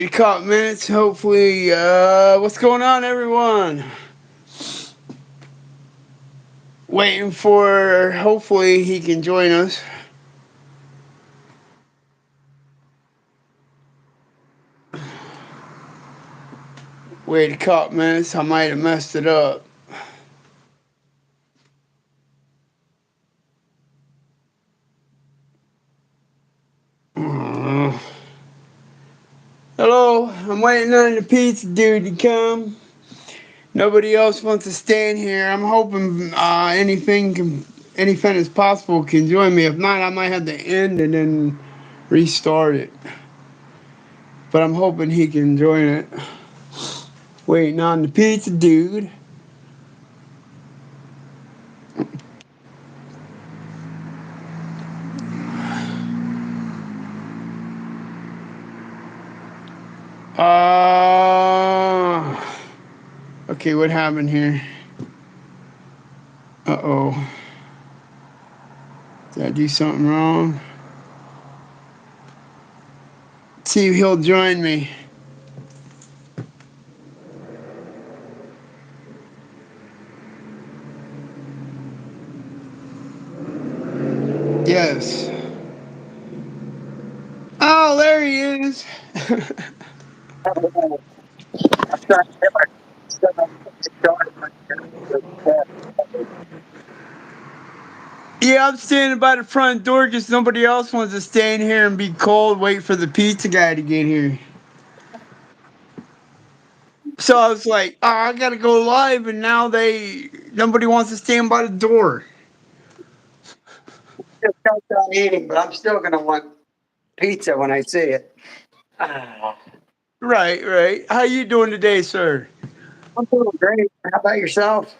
A couple minutes, hopefully. What's going on, everyone? Waiting for, hopefully, he can join us. Wait a couple minutes, I might have messed it up. Uh, Hello, I'm waiting on the pizza dude to come. Nobody else wants to stand here. I'm hoping anything as possible can join me. If not, I might have to end and then restart it. But I'm hoping he can join it. Waiting on the pizza dude. Uh, okay, what happened here? Uh oh. Did I do something wrong? See if he'll join me. Yes. Oh, there he is. Yeah, I'm standing by the front door because nobody else wants to stand here and be cold, wait for the pizza guy to get here. So I was like, oh, I gotta go live, and now nobody wants to stand by the door. Just got done eating, but I'm still gonna want pizza when I see it. Ah, Right, right. How you doing today, sir? I'm doing great. How about yourself?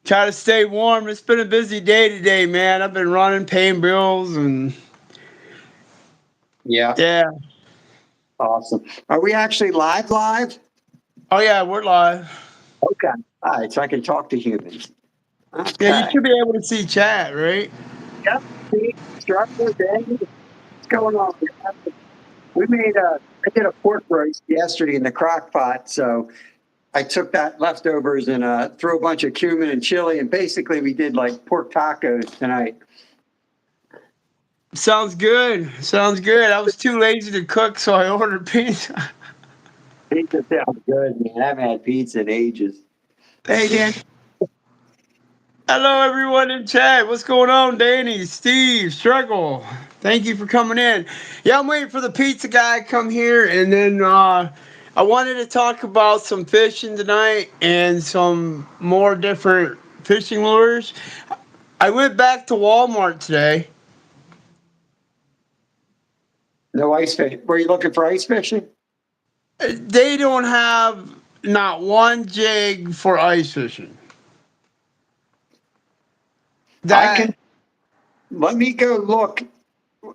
Try to stay warm. It's been a busy day today, man. I've been running, paying bills, and Yeah, yeah. awesome. Are we actually live? Live? Oh yeah, we're live. Okay. All right, so I can talk to humans. Yeah, you Okay. should be able to see chat, right? Yep. See, structure, Danny. What's going on? We made a. I did a pork roast yesterday in the crock pot, so I took that leftovers and threw a bunch of cumin and chili, and basically we did like pork tacos tonight. Sounds good. Sounds good. I was too lazy to cook, so I ordered pizza. Pizza sounds good, man. I haven't had pizza in ages. Hey, Dan. Hello, everyone in chat. What's going on, Danny, Steve, Struggle? Thank you for coming in. Yeah, I'm waiting for the pizza guy to come here, and then I wanted to talk about some fishing tonight and some more different fishing lures. I went back to Walmart today. No ice fish. Were you looking for ice fishing? They don't have not one jig for ice fishing. I That can let me go look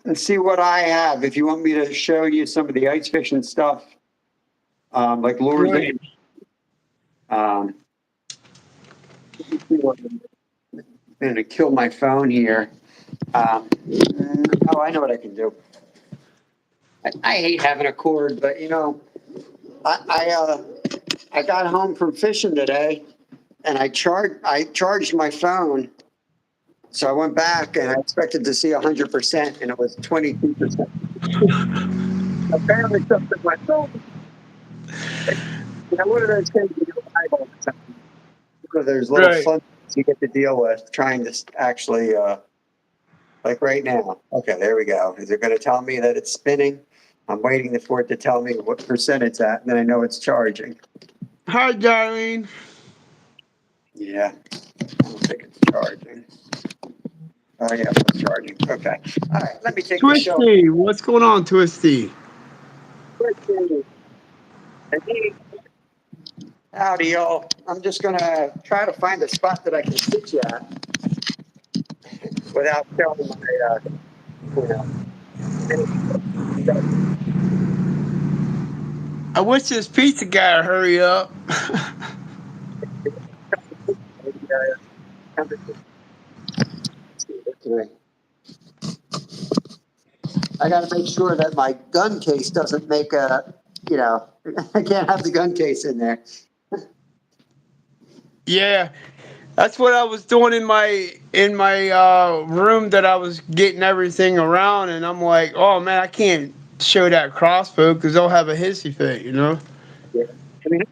and see what I have. If you want me to show you some of the ice fishing stuff, like lures. Right. Um, I'm gonna kill my phone here. Oh, I know what I can do. I hate having a cord, but I got home from fishing today, and I charged my phone. So I went back and I expected to see 100%, and it was 22%. Apparently, something went wrong. What are those things you do eyeball or something? Because there's little right. fun you get to deal with trying to actually, like right now. Okay, there we go. Is it going to tell me that it's spinning? I'm waiting for it to tell me what percent it's at, and then I know it's charging. Hi, Darlene. Yeah, I don't think it's charging. Oh yeah, it's charging. Okay. All right, let me take the show. Twisty, what's going on, Twisty? Howdy, y'all. I'm just gonna try to find a spot that I can sit you at without showing my, you know, I wish this pizza guy would hurry up. I got to make sure that my gun case doesn't make a, I can't have the gun case in there. Yeah, that's what I was doing in my room that I was getting everything around, and I'm like, oh man, I can't show that crossbow because they'll have a hissy fit, you know. Yeah. I mean,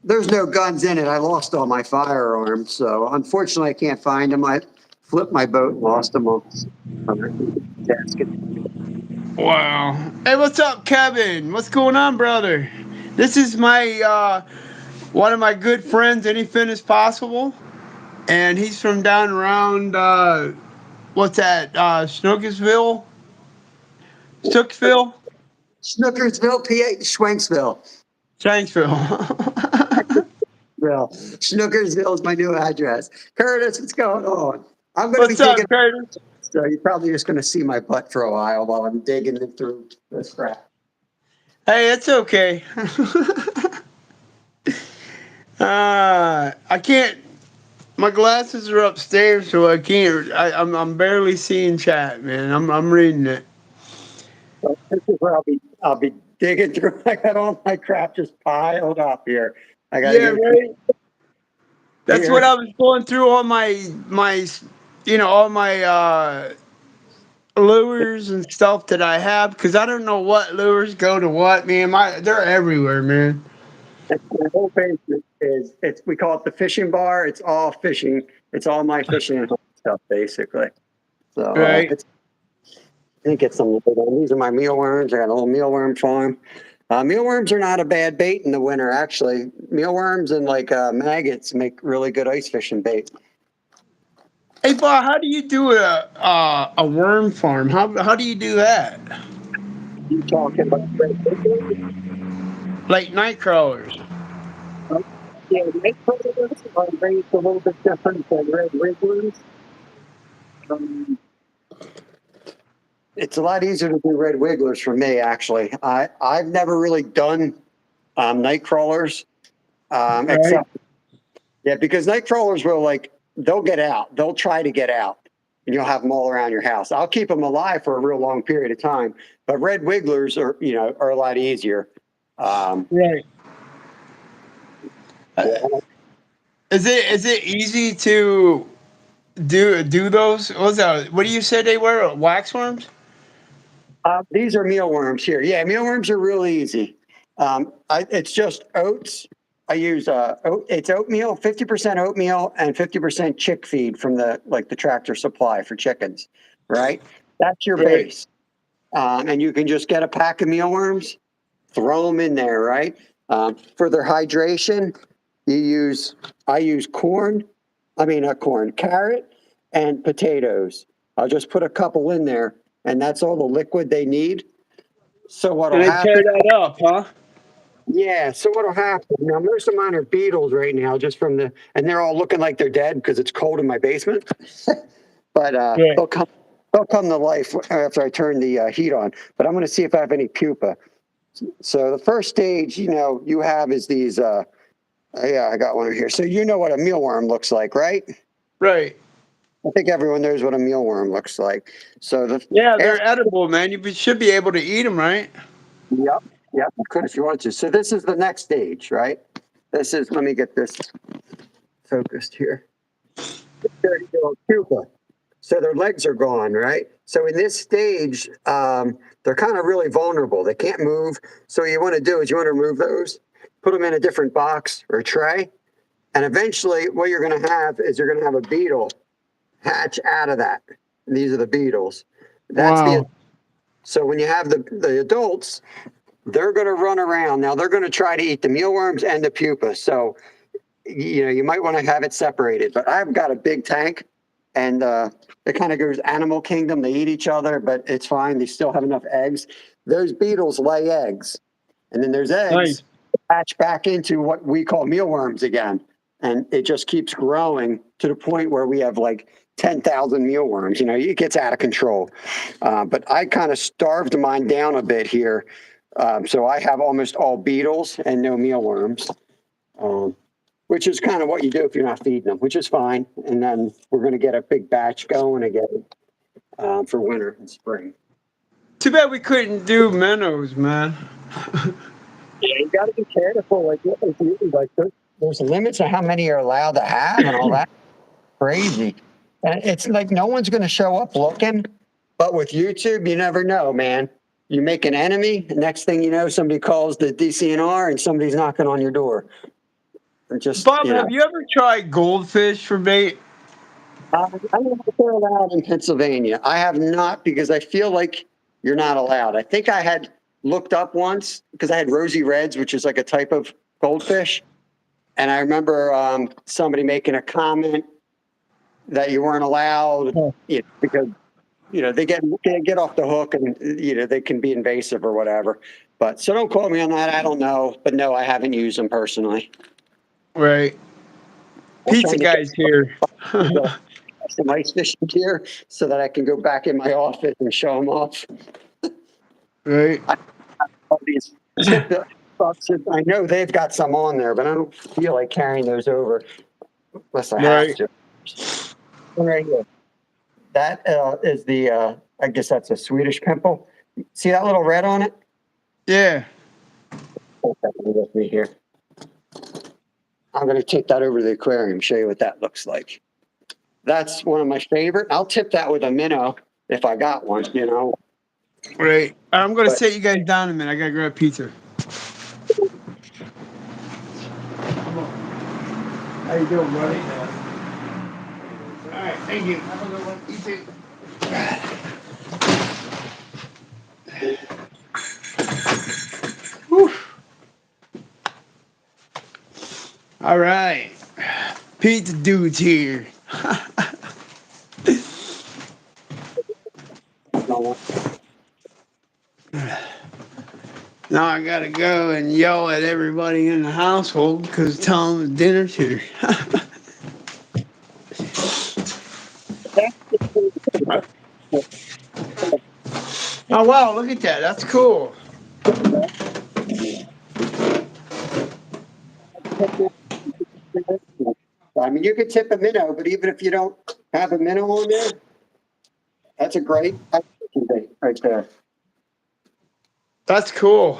there's no guns in it. I lost all my firearms, so unfortunately, I can't find them. I flipped my boat and lost them all. Wow. Hey, what's up, Kevin? What's going on, brother? This is my one of my good friends, Anything is Possible, and he's from down around what's that? Snookersville, Stooksville, Snookersville, PA, Schwenksville. Shanksville. Well, Snookersville is my new address. Curtis, what's going on? I'm going to be What's up, digging, Curtis? so you're probably just going to see my butt for a while I'm digging it through this crap. Hey, it's okay. I can't. My glasses are upstairs, so I can't. I'm barely seeing chat, man. I'm reading it. So this is where I'll be digging through. I got all my crap just piled up here. I got to Yeah, get it through right. That's what here. I was going through all all my lures and stuff that I have because I don't know what lures go to what, man. They're everywhere, man. My whole page is it's we call it the fishing bar. It's all fishing. It's all my fishing and hunting stuff basically. So Right. I think it's some. These are my mealworms. I got a little mealworm farm. Mealworms are not a bad bait in the winter, actually. Mealworms and like maggots make really good ice fishing bait. Hey, Bob, how do you do a worm farm? How do you do that? You talking about red wigglers? Like night crawlers. Yeah, red wigglers are raised a little bit different than red wigglers. Um, it's a lot easier to do red wigglers for me, actually. I've never really done night crawlers, Right. except yeah, because night crawlers will they'll get out. They'll try to get out, and you'll have them all around your house. I'll keep them alive for a real long period of time. But red wigglers are a lot easier. Um, Right. yeah. Is it easy to do those? What's that? What do you say they were? Wax worms? These are mealworms here. Yeah, mealworms are really easy. It's just oats. I use it's oatmeal, 50% oatmeal and 50% chick feed from the Tractor Supply for chickens, right? That's your Right. base. And you can just get a pack of mealworms, throw them in there, right? For their hydration, I use corn. I mean, not corn, carrot and potatoes. I'll just put a couple in there, and that's all the liquid they need. So what'll And they happen? tear that up, huh? Yeah. So what'll happen? Now most of mine are beetles right now, just and they're all looking like they're dead because it's cold in my basement. But Right. they'll come to life after I turn the heat on. But I'm going to see if I have any pupa. So the first stage, you have is these. Yeah, I got one here. So you know what a mealworm looks like, right? Right. I think everyone knows what a mealworm looks like. So Yeah, after, they're edible, man. Should be able to eat them, right? yep, yep, of course you want to. So this is the next stage, right? Let me get this focused here. There you go, pupa. So their legs are gone, right? So in this stage, they're kind of really vulnerable. They can't move. So what you want to do is you want to remove those, put them in a different box or tray, and eventually what you're going to have is you're going to have a beetle hatch out of that. And these are the beetles. That's the Wow. So when you have the adults, they're going to run around. Now they're going to try to eat the mealworms and the pupa. So you might want to have it separated. But I've got a big tank, and it kind of goes animal kingdom. They eat each other, but it's fine. They still have enough eggs. Those beetles lay eggs, and then there's eggs Nice. hatch back into what we call mealworms again, and it just keeps growing to the point where we have like 10,000 mealworms. It gets out of control. But I kind of starved mine down a bit here. So I have almost all beetles and no mealworms, which is kind of what you do if you're not feeding them, which is fine. And then we're going to get a big batch going again for winter and spring. Too bad we couldn't do minnows, man. Yeah, you got to be careful. Like there's limits on how many you're allowed to have and all that. Crazy. And it's like no one's going to show up looking. But with YouTube, you never know, man. You make an enemy. Next thing you know, somebody calls the DCNR and somebody's knocking on your door. Or just, Bob, have you ever tried goldfish for bait? I don't know if they're allowed in Pennsylvania. I have not because I feel like you're not allowed. I think I had looked up once because I had rosy reds, which is like a type of goldfish. And I remember somebody making a comment that you weren't allowed, because they get off the hook and they can be invasive or whatever. But so don't quote me on that. I don't know, but no, I haven't used them personally. Right. I'm Pizza trying to guy's here. get some ice fishing gear so that I can go back in my office and show them off. Right. All these tip bucks. I know they've got some on there, but I don't feel like carrying those over unless I have Right. to. Right here. That is the, I guess that's a Swedish pimple. See that little red on it? Yeah. Hold that with me here. I'm going to take that over to the aquarium, show you what that looks like. That's one of my favorite. I'll tip that with a minnow if I got one. Right. I'm gonna But set you guys down a minute. I gotta grab pizza. How you doing, buddy? All right. Thank you. Have a good one. You too. Whew. All right. Pizza dude's here. Now I gotta go and yell at everybody in the household because tell them dinner's here. Oh wow, look at that. That's cool. I mean, you could tip a minnow, but even if you don't have a minnow on there, that's a great bait right there. That's cool.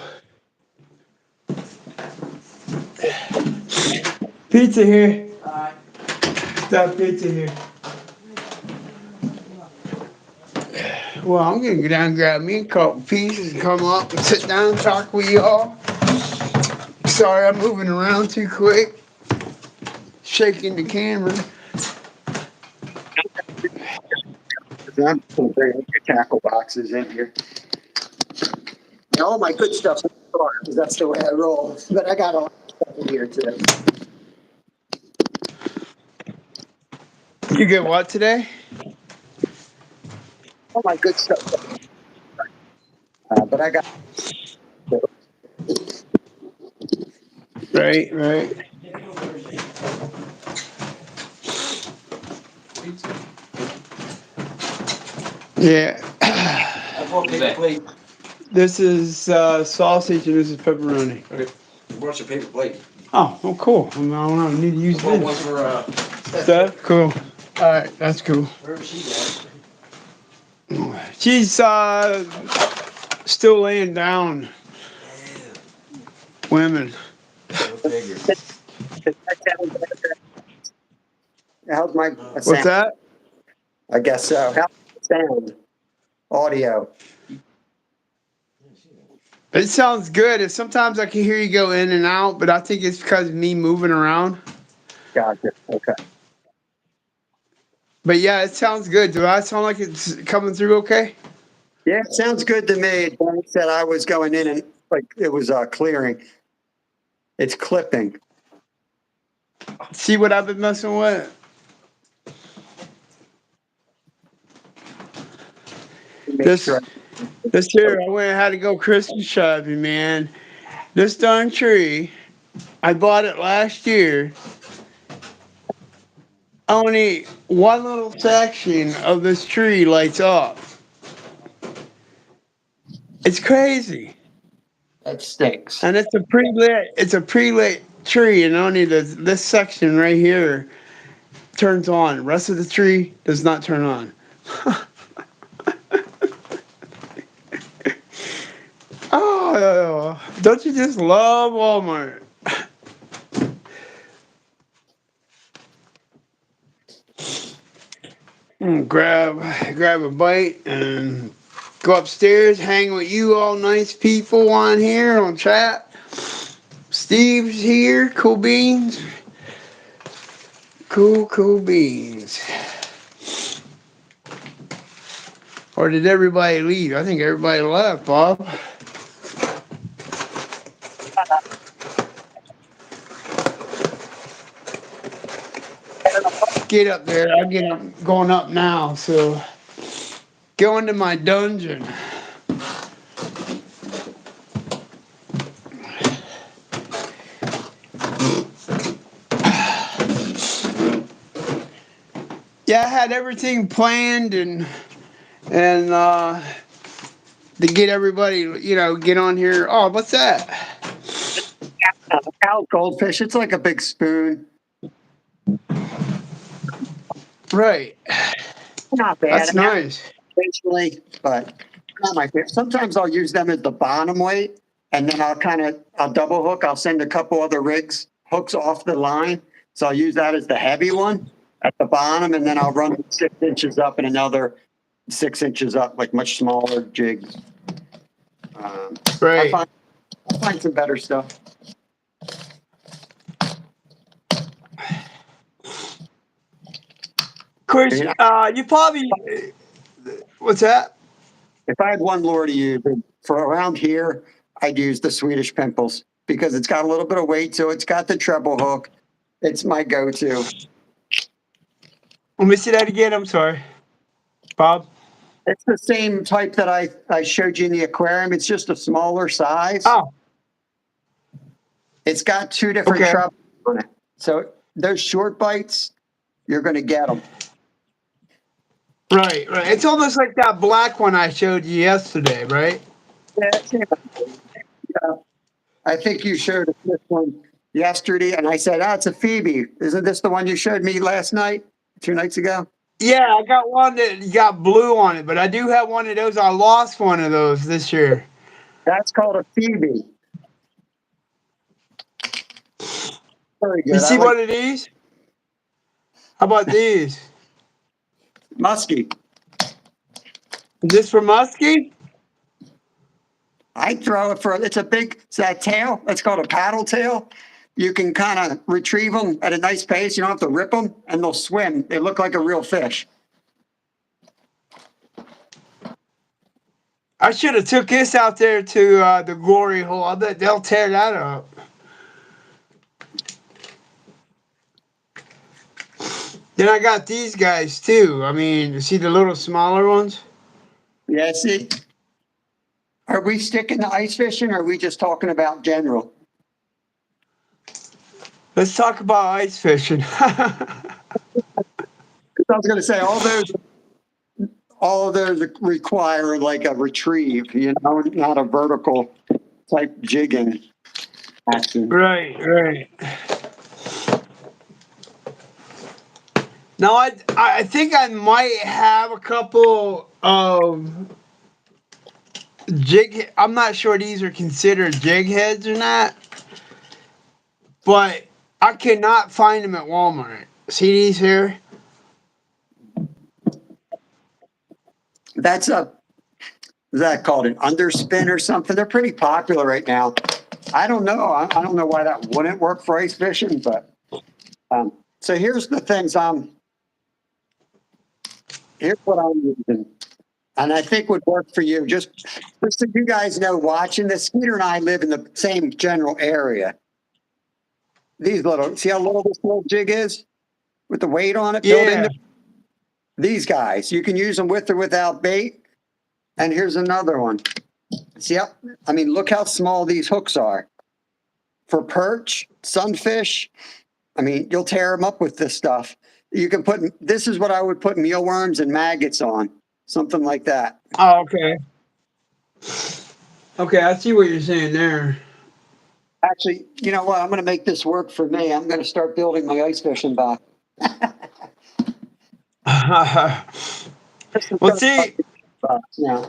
Pizza here. Got pizza here. Well, I'm gonna go down and grab me a couple pieces and come up and sit down and talk with y'all. Sorry, I'm moving around too quick, shaking the camera. I'm going to bring your tackle boxes in here. And all my good stuff's in the car because that's the way I roll. But I got all my stuff in here too. You get what today? All my good stuff. But I got. Right, right. Yeah. This is sausage and this is pepperoni. Okay. What's your paper plate? Oh, well, cool. I don't need to use One this. for Stuff? Cool. All right, that's cool. wherever she at. She's still laying down. Women. Go figure. How's my What's sound? that? I guess so. How's the sound? Audio. It sounds good. And sometimes I can hear you go in and out, but I think it's because of me moving around. Gotcha. Okay. But yeah, it sounds good. Do I sound like it's coming through okay? Yeah, it sounds good to me. Dan said I was going in and like it was clearing. It's clipping. See what I've been messing with? Make This sure. this year I went and had to go Christmas shopping, man. This darn tree, I bought it last year. Only one little section of this tree lights up. It's crazy. That stinks. And it's a pre-lit tree, and only this section right here turns on. The rest of the tree does not turn on. Oh, don't you just love Walmart? Grab a bite and go upstairs, hang with you all nice people on here on chat. Steve's here, cool beans. Cool beans. Or did everybody leave? I think everybody left, Bob. Get up there. I'll get up going up now, so go into my dungeon. Yeah, I had everything planned and to get everybody, get on here. Oh, what's that? Cow goldfish. It's like a big spoon. Right. Not bad. That's I mean, nice. occasionally, but not my favorite. Sometimes I'll use them as the bottom weight, and then I'll double hook. I'll send a couple other rigs hooks off the line, so I'll use that as the heavy one at the bottom, and then I'll run 6 inches up and another 6 inches up, like much smaller jigs. Right. I find some better stuff. Of course, you probably. What's that? If I had one lure to use for around here, I'd use the Swedish pimples because it's got a little bit of weight, so it's got the treble hook. It's my go-to. Let me see that again. I'm sorry, Bob. It's the same type that I showed you in the aquarium. It's just a smaller size. Oh, It's got two different okay. trebles on it. So those short bites, you're going to get them. Right. It's almost like that black one I showed you yesterday, right? Yeah, I think you showed us this one yesterday, and I said, it's a Phoebe. Isn't this the one you showed me last night, 2 nights ago? Yeah, I got one that got blue on it, but I do have one of those. I lost one of those this year. That's called a Phoebe. Very good. You I see like one of these? How about these? musky. Is this for muskie? I throw it it's that tail. That's called a paddle tail. You can kind of retrieve them at a nice pace. You don't have to rip them, and they'll swim. They look like a real fish. I should have took this out there to the glory hole. I bet they'll tear that up. Then I got these guys too. I mean, you see the little smaller ones? Yeah, see? Are we sticking to ice fishing, or are we just talking about general? Let's talk about ice fishing. I was going to say all of those require like a retrieve, not a vertical type jigging action. Right. Now I think I might have a couple of jig. I'm not sure these are considered jig heads or not, but I cannot find them at Walmart. See these here? Is that called an underspin or something? They're pretty popular right now. I don't know. I don't know why that wouldn't work for ice fishing, but so here's the things here's what I'm using, and I think would work for you. Just so you guys know, watching this, Skeeter and I live in the same general area. See how little this little jig is with the weight on it built Yeah. into these guys. You can use them with or without bait. And here's another one. See how, I mean, look how small these hooks are. For perch, sunfish, I mean, you'll tear them up with this stuff. This is what I would put mealworms and maggots on, something like that. Oh, okay. Okay, I see what you're saying there. Actually, you know what? I'm going to make this work for me. I'm going to start building my ice fishing box. Well, see, Yeah.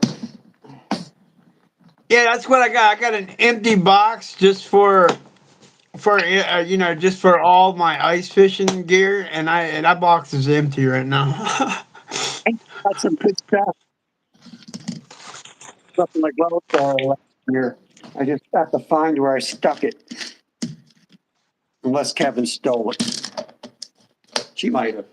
Yeah, that's what I got. I got an empty box just for just for all my ice fishing gear, and that box is empty right now. Got some good stuff. Something like well last year. I just have to find where I stuck it, unless Kevin stole it. She might have.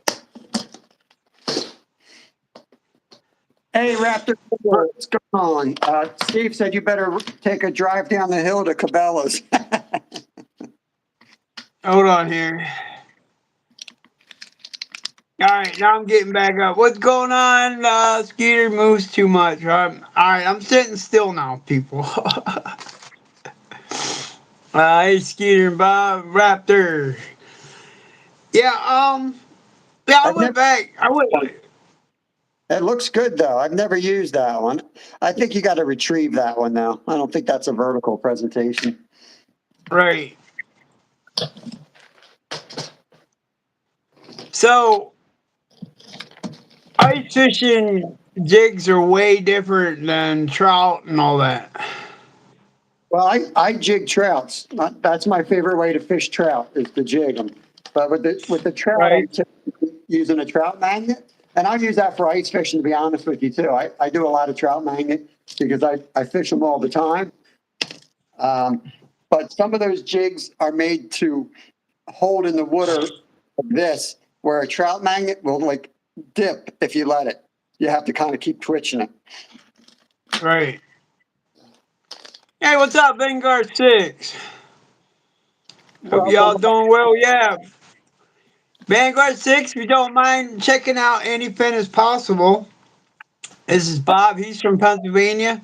Hey, Raptor, what's going on? Steve said you better take a drive down the hill to Cabela's. Hold on here. All right, now I'm getting back up. What's going on? Skeeter moves too much. Right? All right, I'm sitting still now, people. Hey, Skeeter and Bob Raptor. Yeah, yeah. I I've went never. back. I went. It looks good though. I've never used that one. I think you got to retrieve that one now. I don't think that's a vertical presentation. Right. So ice fishing jigs are way different than trout and all that. Well, I jig trouts. That's my favorite way to fish trout is to jig them. But with the trout, Right. I'm typically using a trout magnet, and I use that for ice fishing. To be honest with you, too, I do a lot of trout magnet because I fish them all the time. But some of those jigs are made to hold in the water like this, where a trout magnet will like dip if you let it. You have to kind of keep twitching it. Right. Hey, what's up, Vanguard 6? Hope y'all Welcome. doing well. Yeah, Vanguard 6, if you don't mind checking out anything as possible. This is Bob. He's from Pennsylvania,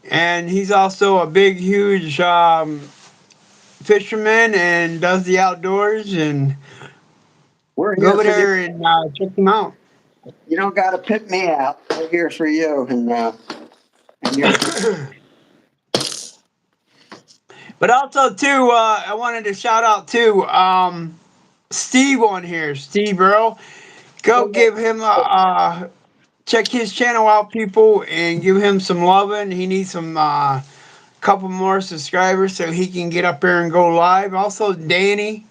and he's also a big, huge fisherman and does the outdoors. And We're go here over for you. there and check him out. You don't got to pick me out. We're here for you, and you're But also, too, I wanted to shout out to Steve on here, Steve Earl. Go give him check his channel out, people, and give him some loving. He needs some couple more subscribers so he can get up there and go live. Also, Danny,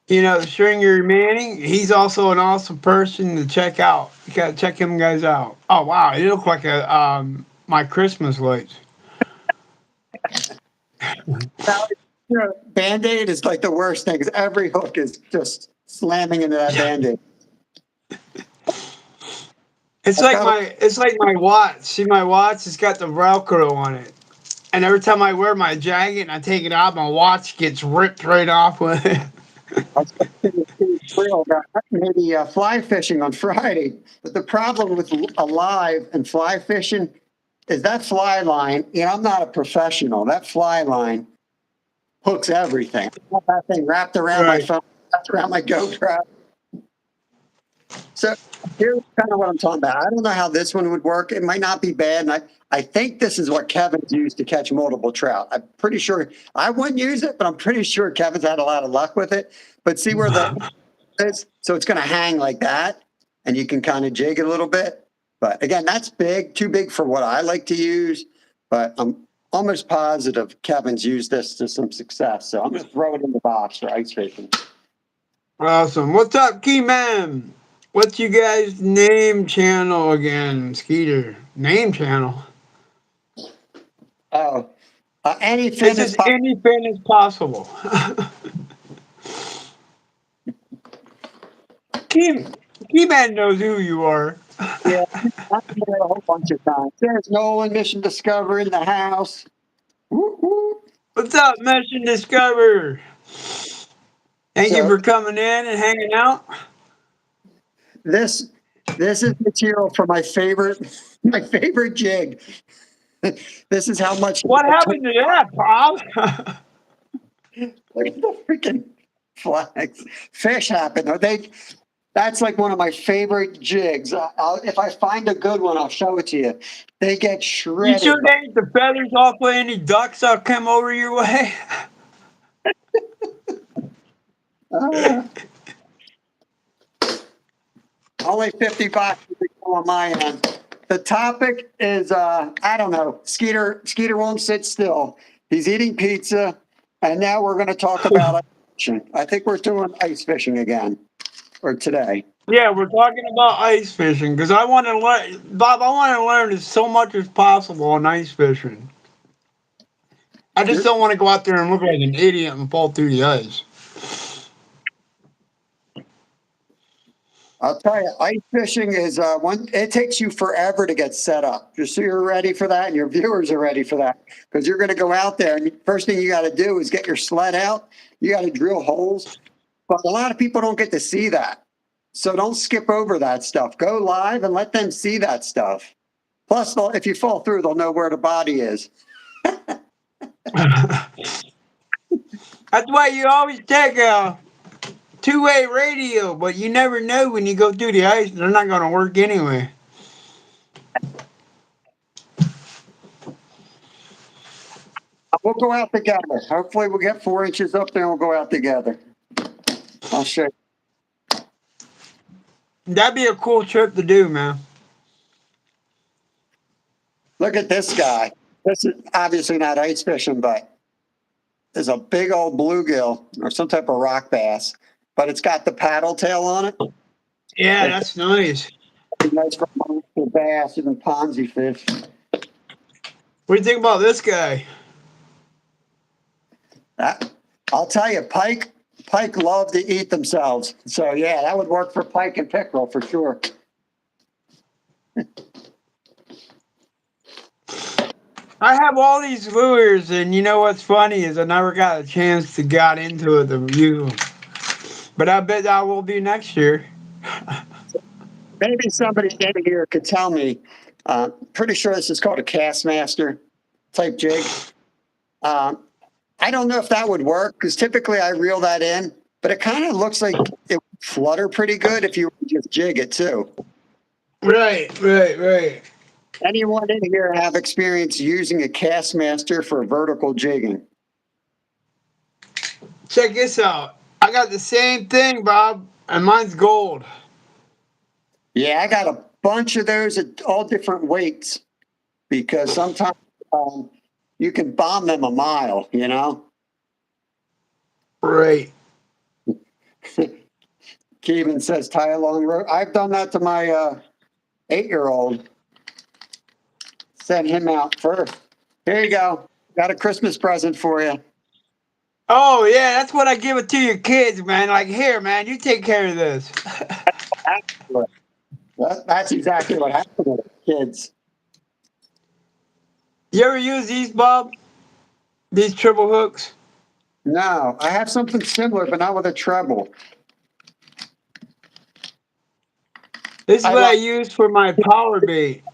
Stringer Manning, he's also an awesome person to check out. You gotta check him guys out. Oh wow, it looked like a my Christmas lights. Band-Aid is like the worst thing because every hook is just slamming into that Band-Aid. It's I've like got my watch. See my watch? It's got the Velcro on it. And every time I wear my jacket and I take it out, my watch gets ripped right off with it. I was thinking Steve Trill about maybe fly fishing on Friday, but the problem with alive and fly fishing is that fly line. I'm not a professional. That fly line hooks everything. I got that thing wrapped around my Right. phone, wrapped around my GoPro. So here's kind of what I'm talking about. I don't know how this one would work. It might not be bad. And I think this is what Kevin's used to catch multiple trout. I'm pretty sure I wouldn't use it, but I'm pretty sure Kevin's had a lot of luck with it. But see where the is? So it's going to hang like that, and you can kind of jig it a little bit. But again, that's big, too big for what I like to use. But I'm almost positive Kevin's used this to some success. So I'm going to throw it in the box for ice fishing. Awesome. What's up, Key Man? What's you guys' name channel again, Skeeter? Name channel. Oh, anything This is is possible. anything is possible. Key Key Man knows who you are. Yeah, I've been there a whole bunch of times. There's Nolan Mission Discover in the house. Woo, woo. What's up, Mission Discover? Thank you So for coming in and hanging out. this this is material for my favorite jig. This is how much What I took. happened to that, Bob? Look at the freaking flags. Fish happen. That's like one of my favorite jigs. If I find a good one, I'll show it to you. They get You sure shredded. they ain't the feathers off of any ducks that come over your way? Uh, only $50 on my end. the topic is I don't know. Skeeter won't sit still. He's eating pizza, and now we're going to talk about ice fishing. I think we're doing ice fishing again, or today. Yeah, we're talking about ice fishing because I want to learn, Bob. I want to learn as so much as possible on ice fishing. I just You're, don't want to go out there and look like an idiot and fall through the ice. I'll tell you, ice fishing is one. It takes you forever to get set up. Just so you're ready for that, and your viewers are ready for that, because you're going to go out there, and first thing you got to do is get your sled out. You got to drill holes, but a lot of people don't get to see that. So don't skip over that stuff. Go live and let them see that stuff. Plus, if you fall through, they'll know where the body is. That's why you always take a two-way radio, but you never know when you go through the ice. They're not going to work anyway. We'll go out together. Hopefully, we'll get 4 inches up there and we'll go out together. I'll show you. That'd be a cool trip to do, man. Look at this guy. This is obviously not ice fishing, but there's a big old bluegill or some type of rock bass, but it's got the paddle tail on it. Yeah, that's nice. It's nice for monster bass and ponzi fish. What do you think about this guy? I'll tell you, pike love to eat themselves. So yeah, that would work for pike and pickerel for sure. I have all these lures, and you know what's funny is I never got a chance to get into it to use them. But I bet I will be next year. Maybe somebody in here could tell me. Pretty sure this is called a Castmaster type jig. I don't know if that would work because typically I reel that in, but it kind of looks like it would flutter pretty good if you just jig it too. Right. Anyone in here have experience using a Castmaster for vertical jigging? Check this out. I got the same thing, Bob, and mine's gold. Yeah, I got a bunch of those at all different weights because sometimes you can bomb them a mile, you know? Right. Keevan says tie a long rope. I've done that to my 8-year-old. Sent him out first. Here you go. Got a Christmas present for you. Oh yeah, that's what I give it to your kids, man. Like, here, man, you take care of this. That's exactly what happened with kids. You ever use these, Bob? These triple hooks? No, I have something similar, but not with a treble. This is I what I like. use for my power bait.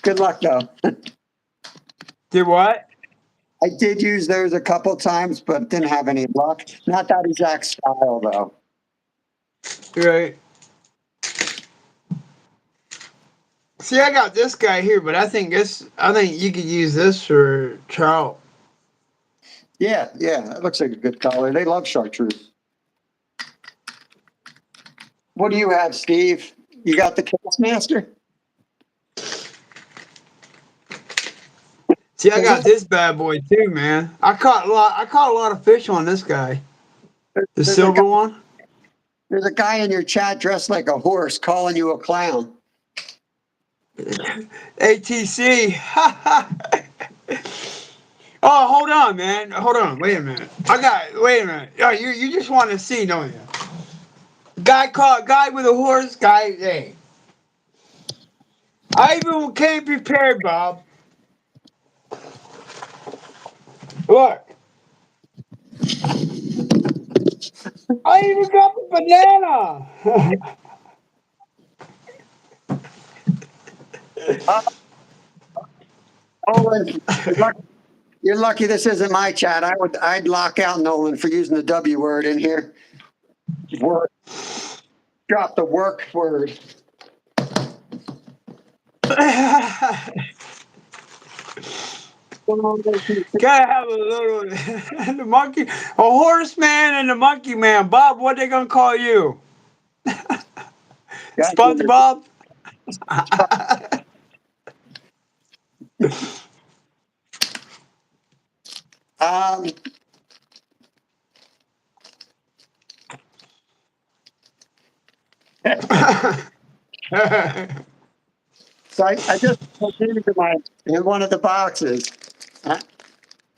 Good luck, though. Did what? I did use those a couple times, but didn't have any luck. Not that exact style, though. Right. See, I got this guy here, but I think you could use this for trout. Yeah, it looks like a good color. They love chartreuse. What do you have, Steve? You got the Castmaster? See, I got this bad boy too, man. I caught a lot of fish on this guy. The There's a guy, silver one. there's a guy in your chat dressed like a horse calling you a clown. ATC. Oh, hold on, man. Hold on. Wait a minute. Wait a minute. Oh, you just want to see, don't you? Guy with a horse. Guy. Hey, I even came prepared, Bob. Look, I even got the banana. Nolan, you're lucky this isn't my chat. I'd lock out Nolan for using the W word in here. Work. Drop the work word. Gotta have a little the monkey, a horseman and the monkey man. Bob, what they gonna call you? SpongeBob? Um, so I just looked into my in one of the boxes. I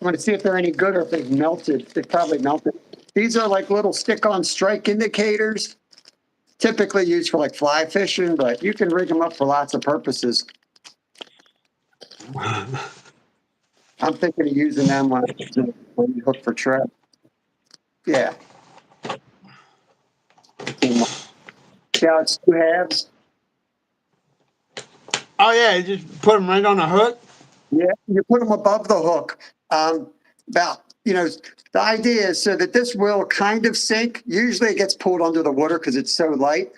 want to see if they're any good or if they've melted. They probably melted. These are like little stick-on strike indicators, typically used for like fly fishing, but you can rig them up for lots of purposes. I'm thinking of using them when you hook for trout. Yeah. Yeah, it's two halves. Oh yeah, just put them right on a hook. Yeah, you put them above the hook. About the idea is so that this will kind of sink. Usually, it gets pulled under the water because it's so light.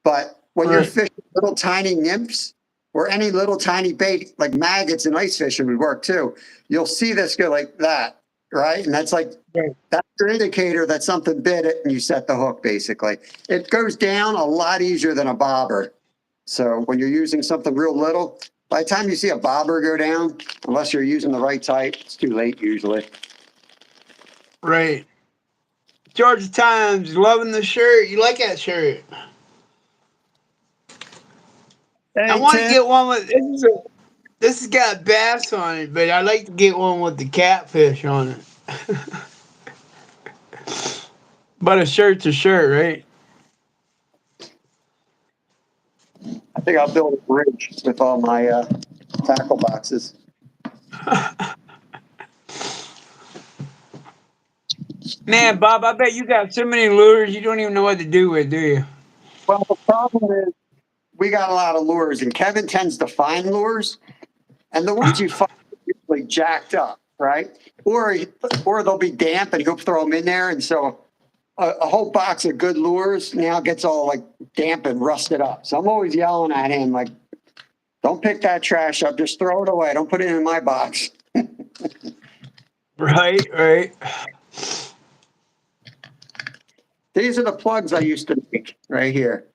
But when you're Right. fishing little tiny nymphs or any little tiny bait like maggots and ice fishing would work too, you'll see this go like that, right? And Right. that's your indicator that something bit it, and you set the hook. Basically, it goes down a lot easier than a bobber. So when you're using something real little, by the time you see a bobber go down, unless you're using the right type, it's too late usually. Right. Georgia Times, loving the shirt. You like that shirt? I Hey want to Tim, get one with this has got bass on it, but I like to get one with the catfish on it. But a shirt's a shirt, right? I think I'll build a bridge with all my tackle boxes. Man, Bob, I bet you got so many lures you don't even know what to do with, do you? Well, the problem is we got a lot of lures, and Kevin tends to find lures, and the ones you find are usually jacked up, right? Or or they'll be damp, and he'll throw them in there, and so a whole box of good lures now gets all like damp and rusted up. So I'm always yelling at him like, "Don't pick that trash up. Just throw it away. Don't put it in my box." Right, right. These are the plugs I used to make right here.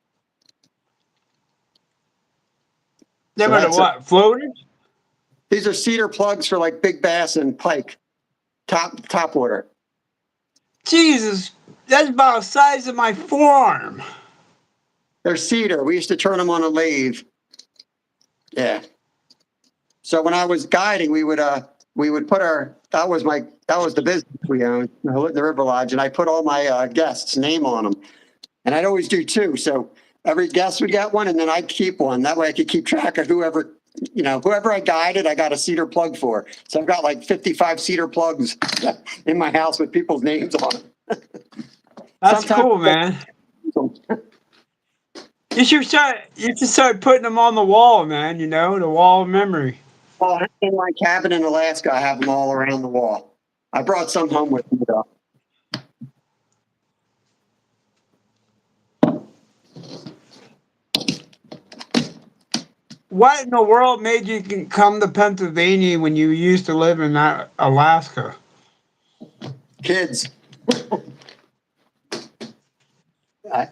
Them So are the that's it. what? Floaters? These are cedar plugs for like big bass and pike, top water. Jesus, that's about the size of my forearm. They're cedar. We used to turn them on a lathe. Yeah. So when I was guiding, we would put our that was the business we owned, the River Lodge, and I put all my guests' name on them, and I'd always do two. So every guest would get one, and then I'd keep one. That way, I could keep track of whoever I guided. I got a cedar plug for. So I've got like 55 cedar plugs in my house with people's names on them. That's Sometimes cool, man. You should start putting them on the wall, man, the wall of memory. well, in my cabin in Alaska, I have them all around the wall. I brought some home with me though. What in the world made you come to Pennsylvania when you used to live in Alaska? Kids. I,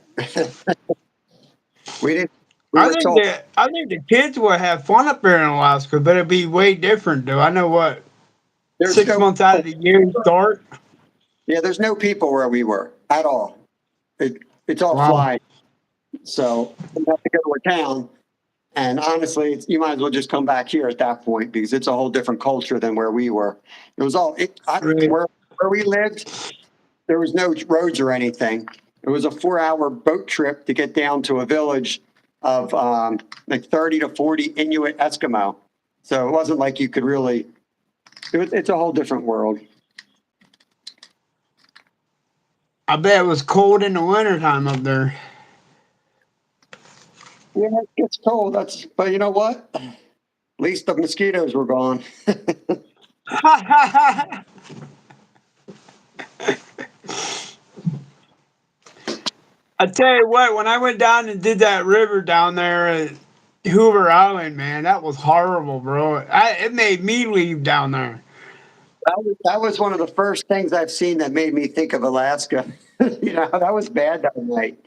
we didn't. We I were think told that I think the kids would have fun up there in Alaska, but it'd be way different, though. I know what there's six no months out of the year is dark. yeah, there's no people where we were at all. It's all Wow, fly. So we have to go to a town. And honestly, you might as well just come back here at that point because it's a whole different culture than where we were. It was all right. where we lived. There was no roads or anything. It was a 4-hour boat trip to get down to a village of like 30 to 40 Inuit Eskimo. So it wasn't like you could really. It's a whole different world. I bet it was cold in the wintertime up there. Yeah, it gets cold. But you know what? At least the mosquitoes were gone. I tell you what, when I went down and did that river down there at Hoover Island, man, that was horrible, bro. It made me leave down there. That was one of the first things I've seen that made me think of Alaska. That was bad that night.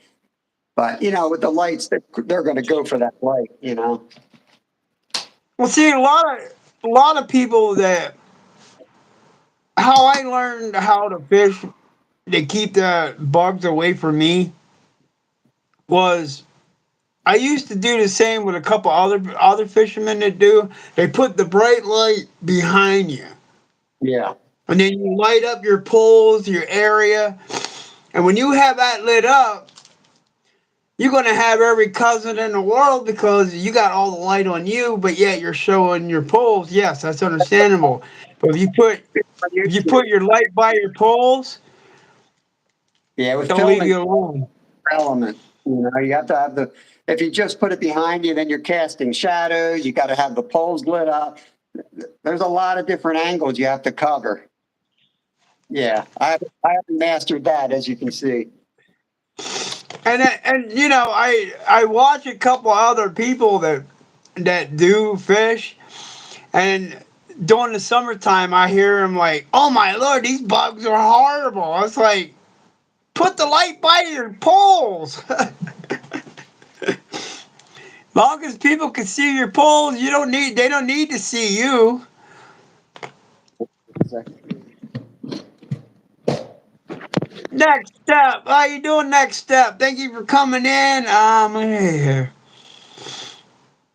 But with the lights, they're going to go for that light. Well, see, a lot of people that how I learned how to fish to keep the bugs away from me was I used to do the same with a couple other fishermen that do. They put the bright light behind you, Yeah. and then you light up your poles, your area, and when you have that lit up, you're gonna have every cousin in the world because you got all the light on you, but yet you're showing your poles. Yes, that's understandable. But if you put your light by your poles, Yeah, with they'll leave filming you alone. element, you have to have if you just put it behind you, then you're casting shadows. You got to have the poles lit up. There's a lot of different angles you have to cover. Yeah, I haven't mastered that, as you can see. And I watch a couple other people that do fish, and during the summertime I hear them like, "Oh my lord, these bugs are horrible." I was like, "Put the light by your poles." Long as people can see your poles, they don't need to see you. Next step. How you doing, next step? Thank you for coming in. Here.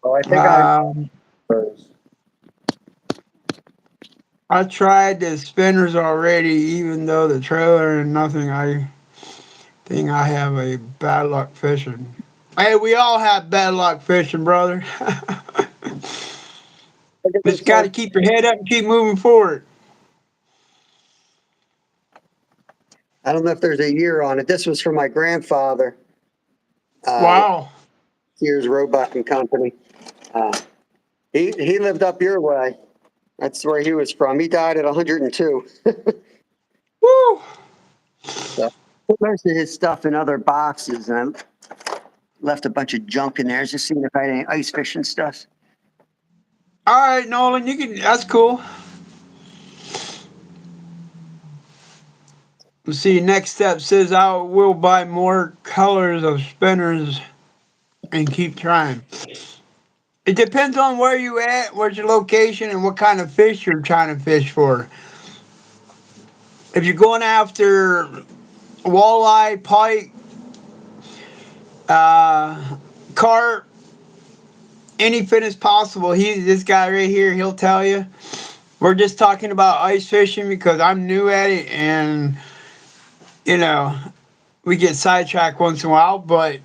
Well, I think Um, I tried the spinners already, even though the trailer and nothing. I think I have a bad luck fishing. Hey, we all have bad luck fishing, brother. Just got to keep your head up and keep moving forward. I don't know if there's a year on it. This was from my grandfather. Uh, Wow. Sears Robot and Company. Uh, he lived up your way. That's where he was from. He died at 102. Woo. So, put most of his stuff in other boxes, and I left a bunch of junk in there. Just seeing if I had any ice fishing stuff. All right, Nolan, you can. That's cool. Let's see. Next step says I will buy more colors of spinners and keep trying. It depends on where you at, where's your location, and what kind of fish you're trying to fish for. If you're going after walleye, pike, uh, carp, any finish possible, this guy right here. He'll tell you. We're just talking about ice fishing because I'm new at it, and you know we get sidetracked once in a while. But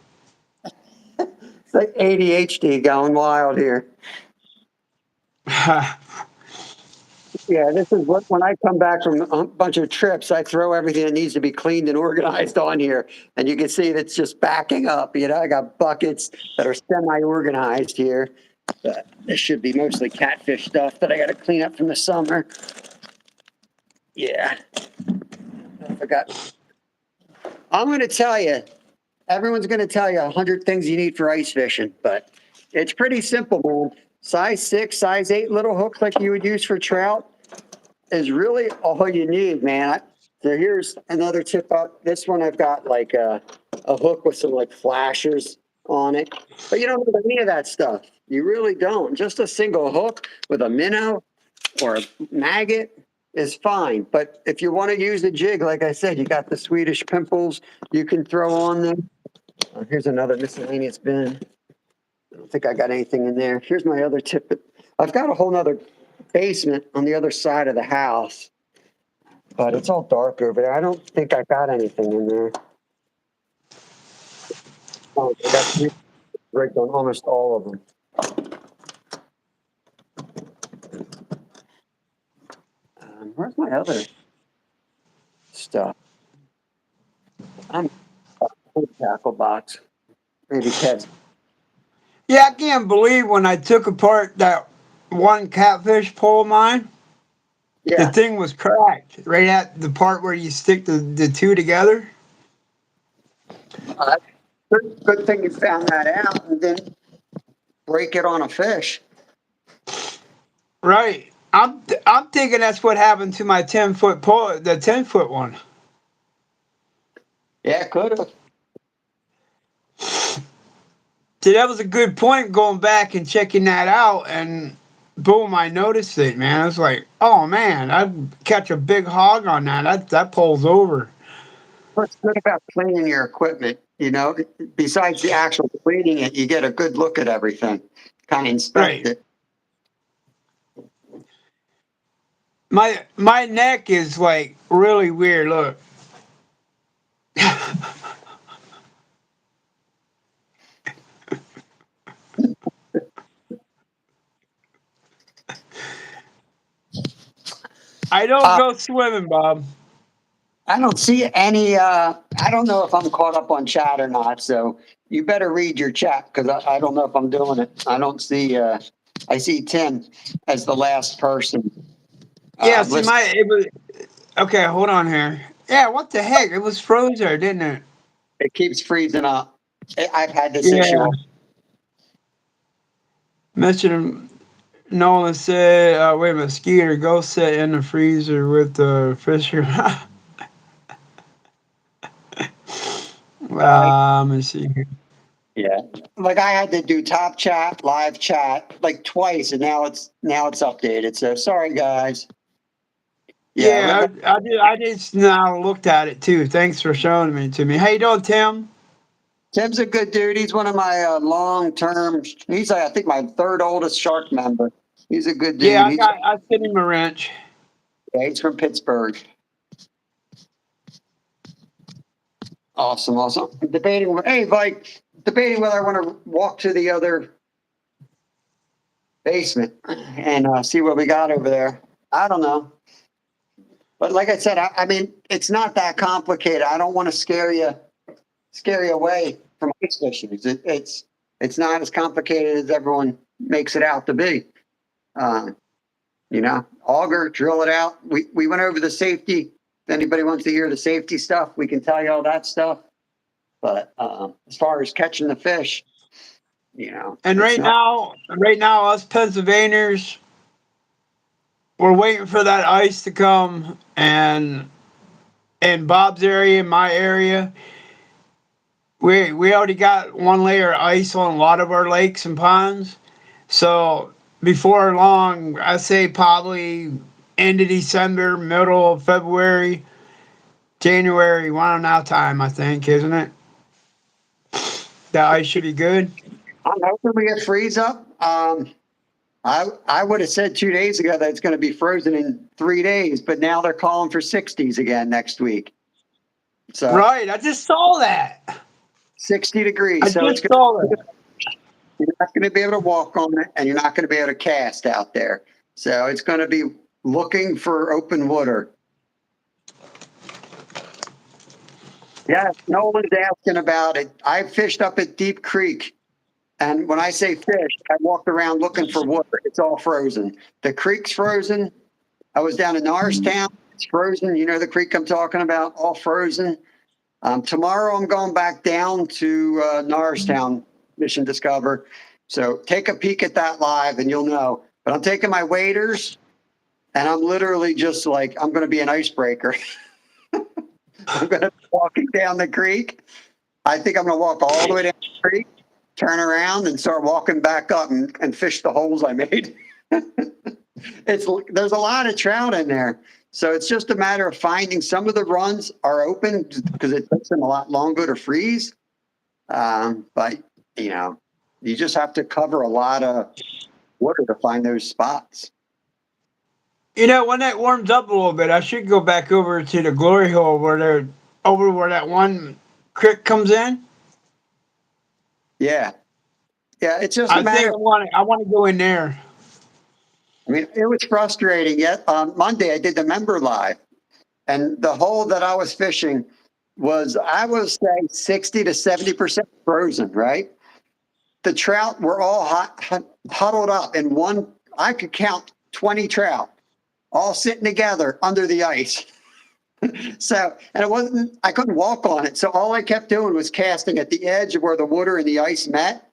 It's like ADHD going wild here. Yeah, this is what when I come back from a bunch of trips, I throw everything that needs to be cleaned and organized on here, and you can see that's just backing up. I got buckets that are semi-organized here. But this should be mostly catfish stuff that I got to clean up from the summer. Yeah, I forgot. I'm going to tell you, everyone's going to tell you 100 things you need for ice fishing, but it's pretty simple, man. Size 6, size 8 little hook like you would use for trout is really all you need, man. So here's another tip up. This one I've got like a hook with some like flashers on it, but you don't need any of that stuff. You really don't. Just a single hook with a minnow or a maggot is fine. But if you want to use a jig, like I said, you got the Swedish pimples you can throw on them. Here's another miscellaneous bin. I don't think I got anything in there. Here's my other tip. I've got a whole nother basement on the other side of the house, but it's all dark over there. I don't think I got anything in there. Oh, I got rigged on almost all of them. Where's my other stuff? I'm tackle box. Maybe Kev's. yeah, I can't believe when I took apart that one catfish pole of mine, the Yeah. thing was cracked right at the part where you stick the two together. Uh, good thing you found that out and didn't break it on a fish. Right. I'm thinking that's what happened to my 10-foot pole, the 10-foot one. Yeah, could have. See, that was a good point going back and checking that out, and boom, I noticed it, man. I was like, oh man, I'd catch a big hog on that. That pulls over. What's good about cleaning your equipment, besides the actual cleaning it, you get a good look at everything, kind of inspect Right. it. My neck is like really weird. Look. I don't Uh, go swimming, Bob. I don't see any, I don't know if I'm caught up on chat or not. So you better read your chat because I don't know if I'm doing it. I don't see, I see Tim as the last person. Yeah, see Listen, it was okay, hold on here. Yeah, what the heck? It was froze there, didn't it? it keeps freezing up. I've had this issue. Yeah. Mr. Nolan said, wait a minute, Skeeter, go sit in the freezer with the fisher. Let me see here. Yeah. Like I had to do top chat, live chat like twice and now it's updated. So sorry guys. Yeah, Yeah, I just now looked at it too. Thanks for showing me to me. How you doing, Tim? Tim's a good dude. He's one of my long-term, he's I think my third oldest shark member. He's a good Yeah, dude. I sent him a wrench. He's from Pittsburgh. Awesome, awesome. Debating, hey, Mike, debating whether I want to walk to the other basement and see what we got over there. I don't know. But like I said, I mean, it's not that complicated. I don't want to scare you away from ice fishing. It's not as complicated as everyone makes it out to be. Uh, auger, drill it out. We went over the safety. If anybody wants to hear the safety stuff, we can tell you all that stuff. But as far as catching the fish, And it's not. right now, us Pennsylvanians, we're waiting for that ice to come, and in Bob's area, in my area, we already got one layer of ice on a lot of our lakes and ponds. So before long, I say probably end of December, middle of February, January, one now time, I think, isn't it? That ice should be good. I'm hoping we get freeze up. I would have said 2 days ago that it's going to be frozen in 3 days, but now they're calling for 60s again next week. So Right, I just saw that. 60 I degrees. So it's just going saw to, that. you're not going to be able to walk on it, and you're not going to be able to cast out there. So it's going to be looking for open water. Yeah, no one's asking about it. I fished up at Deep Creek. And when I say fish, I walked around looking for water. It's all frozen. The creek's frozen. I was down in Norristown. It's frozen. You know the creek I'm talking about, all frozen. Tomorrow I'm going back down to Norristown, Mission Discover. So take a peek at that live and you'll know. But I'm taking my waders and I'm literally just like, I'm going to be an icebreaker. I'm going to be walking down the creek. I think I'm going to walk all the way down the creek, turn around and start walking back up and fish the holes I made. There's a lot of trout in there. So it's just a matter of finding some of the runs are open because it takes them a lot longer to freeze. But you just have to cover a lot of water to find those spots. When that warms up a little bit, I should go back over to the glory hole where that one creek comes in. Yeah. Yeah. It's just a I think matter of, I want to go in there. I mean, it was frustrating. Yet on Monday, I did the member live and the hole that I was fishing was, I would say 60 to 70% frozen, right? The trout were all huddled up in one. I could count 20 trout all sitting together under the ice. So, and it wasn't, I couldn't walk on it. So all I kept doing was casting at the edge of where the water and the ice met.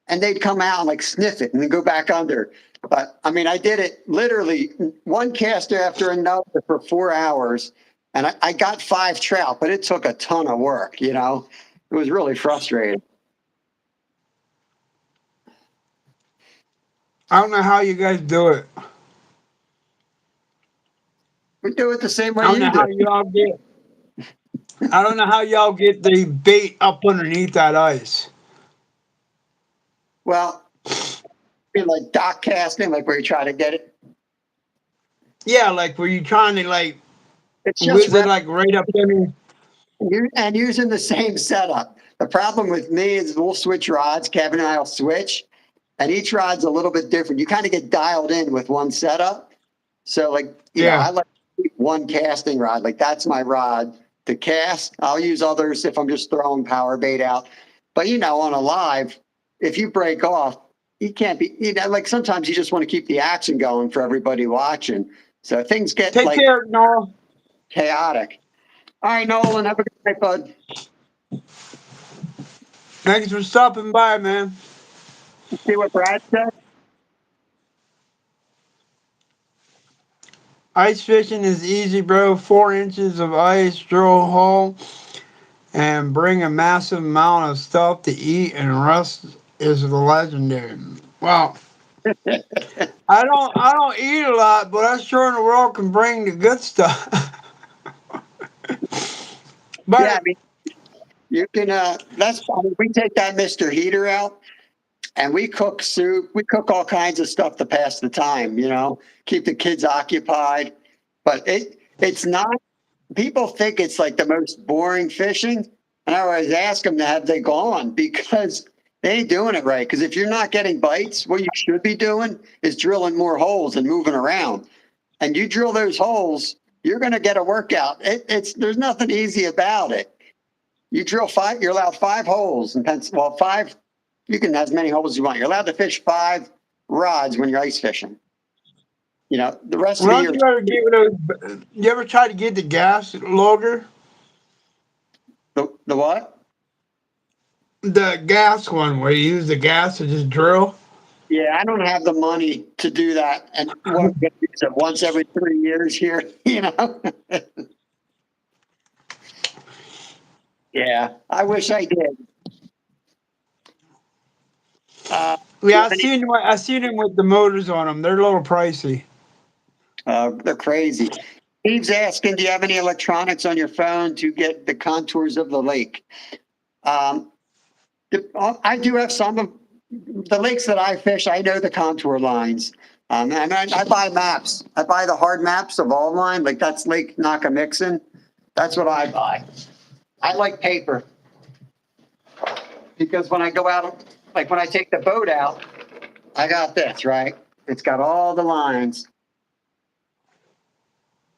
And they'd come out and like sniff it and then go back under. But I mean, I did it literally one cast after another for 4 hours. And I got 5 trout, but it took a ton of work, It was really frustrating. I don't know how you guys do it. We do it the same way I don't you know do. how y'all get. I don't know how y'all get the bait up underneath that ice. Well, like dock casting, like where you try to get it. Yeah, like were you trying to like It's just whiz it like right up in? and using the same setup. The problem with me is we'll switch rods. Kevin and I will switch, and each rod's a little bit different. You kind of get dialed in with one setup. So, like, Yeah. I like one casting rod. Like, that's my rod to cast. I'll use others if I'm just throwing power bait out. But, on a live, if you break off, you can't be, like sometimes you just want to keep the action going for everybody watching. So things get Take like care, Noah. chaotic. All right, Nolan, have a good night, bud. Thanks for stopping by, man. See what Brad said? Ice fishing is easy, bro. 4 inches of ice, drill a hole, and bring a massive amount of stuff to eat, and rest is the legendary. Well, I don't eat a lot, but I sure in the world can bring the good stuff. Yeah, I But mean, you can, that's fine. We take that Mr. Heater out and we cook soup. We cook all kinds of stuff to pass the time, keep the kids occupied. But it's not, people think it's like the most boring fishing. And I always ask them, have they gone? Because they ain't doing it right. Because if you're not getting bites, what you should be doing is drilling more holes and moving around. And you drill those holes, you're going to get a workout. There's nothing easy about it. You drill five, you're allowed 5 holes in Pennsylvania. Well, five, you can have as many holes as you want. You're allowed to fish 5 rods when you're ice fishing. The rest of the don't year, you ever give it you ever try to get the gas logger? the what? The gas one where you use the gas to just drill? Yeah, I don't have the money to do that. And what I'm going to use it once every 3 years here, Yeah, I wish I did. Do you Yeah, have any, I seen them with the motors on them. They're a little pricey. they're crazy. Steve's asking, do you have any electronics on your phone to get the contours of the lake? Um, I do have some of the lakes that I fish. I know the contour lines. And I buy maps. I buy the hard maps of all line. Like that's Lake Nakamixon. That's what I buy. I like paper because when I go out, like when I take the boat out, I got this, right? It's got all the lines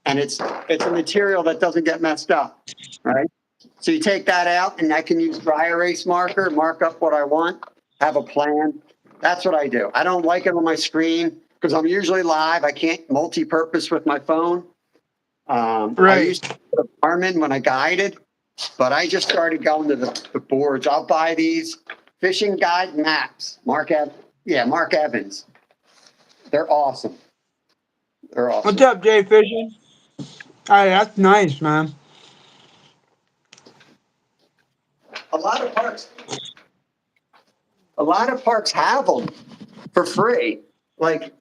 and it's a material that doesn't get messed up, right? So you take that out and I can use dry erase marker, mark up what I want, have a plan. That's what I do. I don't like it on my screen because I'm usually live. I can't multi-purpose with my phone. I Right. used to put a Garmin when I guided, but I just started going to the boards. I'll buy these fishing guide maps. Mark Evans. They're awesome. They're What's awesome. up, Jay Fishing? Hey, that's nice, man. A lot of parks, a lot of parks have them for free. Like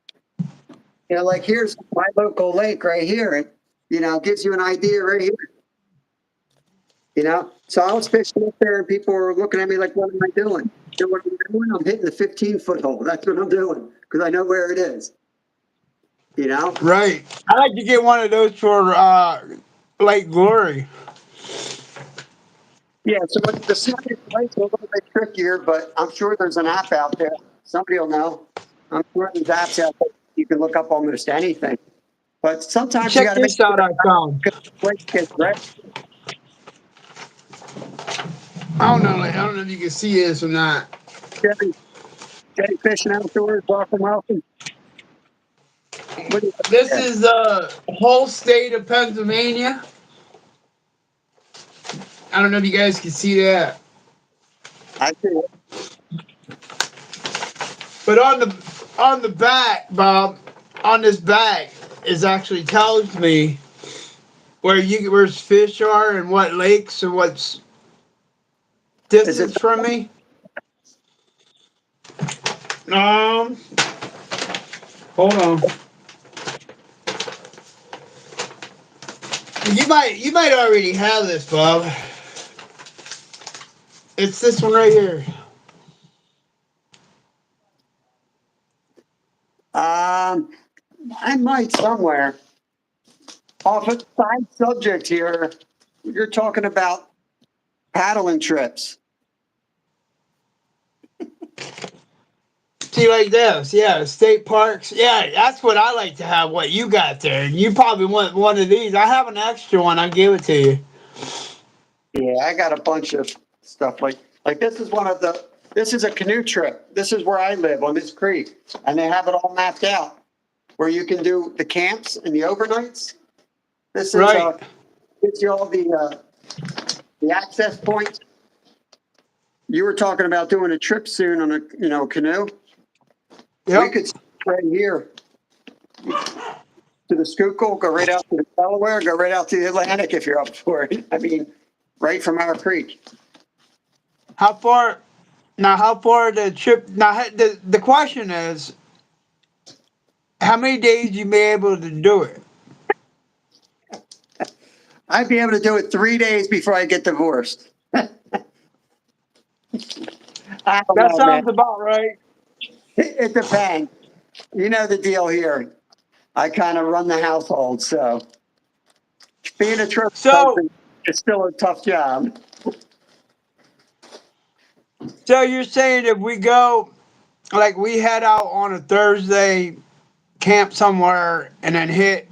like here's my local lake right here. It, gives you an idea right here. So I was fishing up there and people were looking at me like, what am I doing? What am I doing? I'm hitting the 15-foot hole. That's what I'm doing because I know where it is. You know? Right. I like to get one of those for Lake Glory. Yeah. So the science lake's a little bit trickier, but I'm sure there's an app out there. Somebody will know. I'm sure there's apps out there. You can look up almost anything. But sometimes you Check got to make this sure out I found. the lake gets ready. I don't know if you can see this or not. Chevy, Chevy Fishing Outdoors, welcome, welcome. What do you This think? is the whole state of Pennsylvania. I don't know if you guys can see that. I see it. But on the back, Bob, on this bag, is actually tells me where fish are and what lakes and what's Is it distance from me. Um, Hold on. You might already have this, Bob. It's this one right here. I might somewhere. Off a side subject here, you're talking about paddling trips. See, like this, yeah, state parks. Yeah, that's what I like to have. What you got there? You probably want one of these. I have an extra one. I'll give it to you. Yeah, I got a bunch of stuff like this is one of the this is a canoe trip. This is where I live on this creek, and they have it all mapped out where you can do the camps and the overnights. This is Right. gives you all the access points. You were talking about doing a trip soon on a canoe. We Yep. could start right here to the Schuylkill, go right out to the Delaware, go right out to the Atlantic if you're up for it. I mean, right from our creek. How far? Now, how far the trip? Now, the question is, how many days you be able to do it? I'd be able to do it 3 days before I get divorced. I don't That know, man. sounds about right. It depends. You know the deal here. I kind of run the household, so being a trip So, husband is still a tough job. so you're saying if we go, like we head out on a Thursday, camp somewhere, and then hit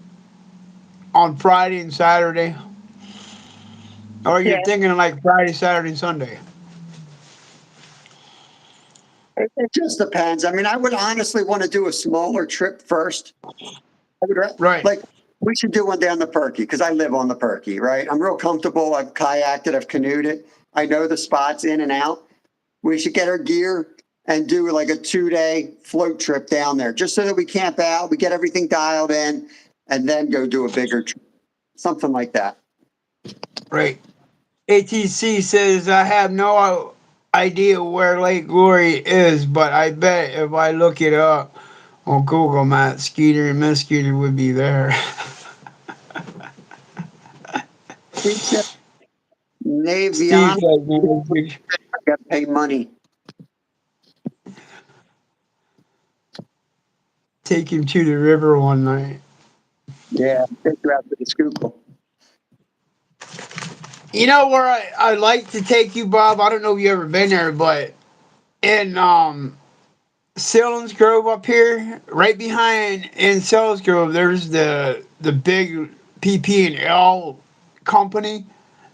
on Friday and Saturday, or you're Yeah, thinking like Friday, Saturday, and Sunday? it just depends. I mean, I would honestly want to do a smaller trip first. I would Right. like we should do one down the Perky because I live on the Perky, right? I'm real comfortable. I've kayaked it, I've canoed it. I know the spots in and out. We should get our gear and do like a 2 day float trip down there just so that we camp out, we get everything dialed in, and then go do a bigger trip. Something like that. Right. ATC says I have no idea where Lake Glory is, but I bet if I look it up on Google Maps, Skeeter and Miss Skeeter would be there. He said, Steve Navion, says, man, I got to pay money. take him to the river one night. Yeah, take you out to the Schuylkill. You know where I like to take you, Bob? I don't know if you ever been there, but in Selinsgrove Grove up here, right behind in Selinsgrove Grove, there's the big PP and L company.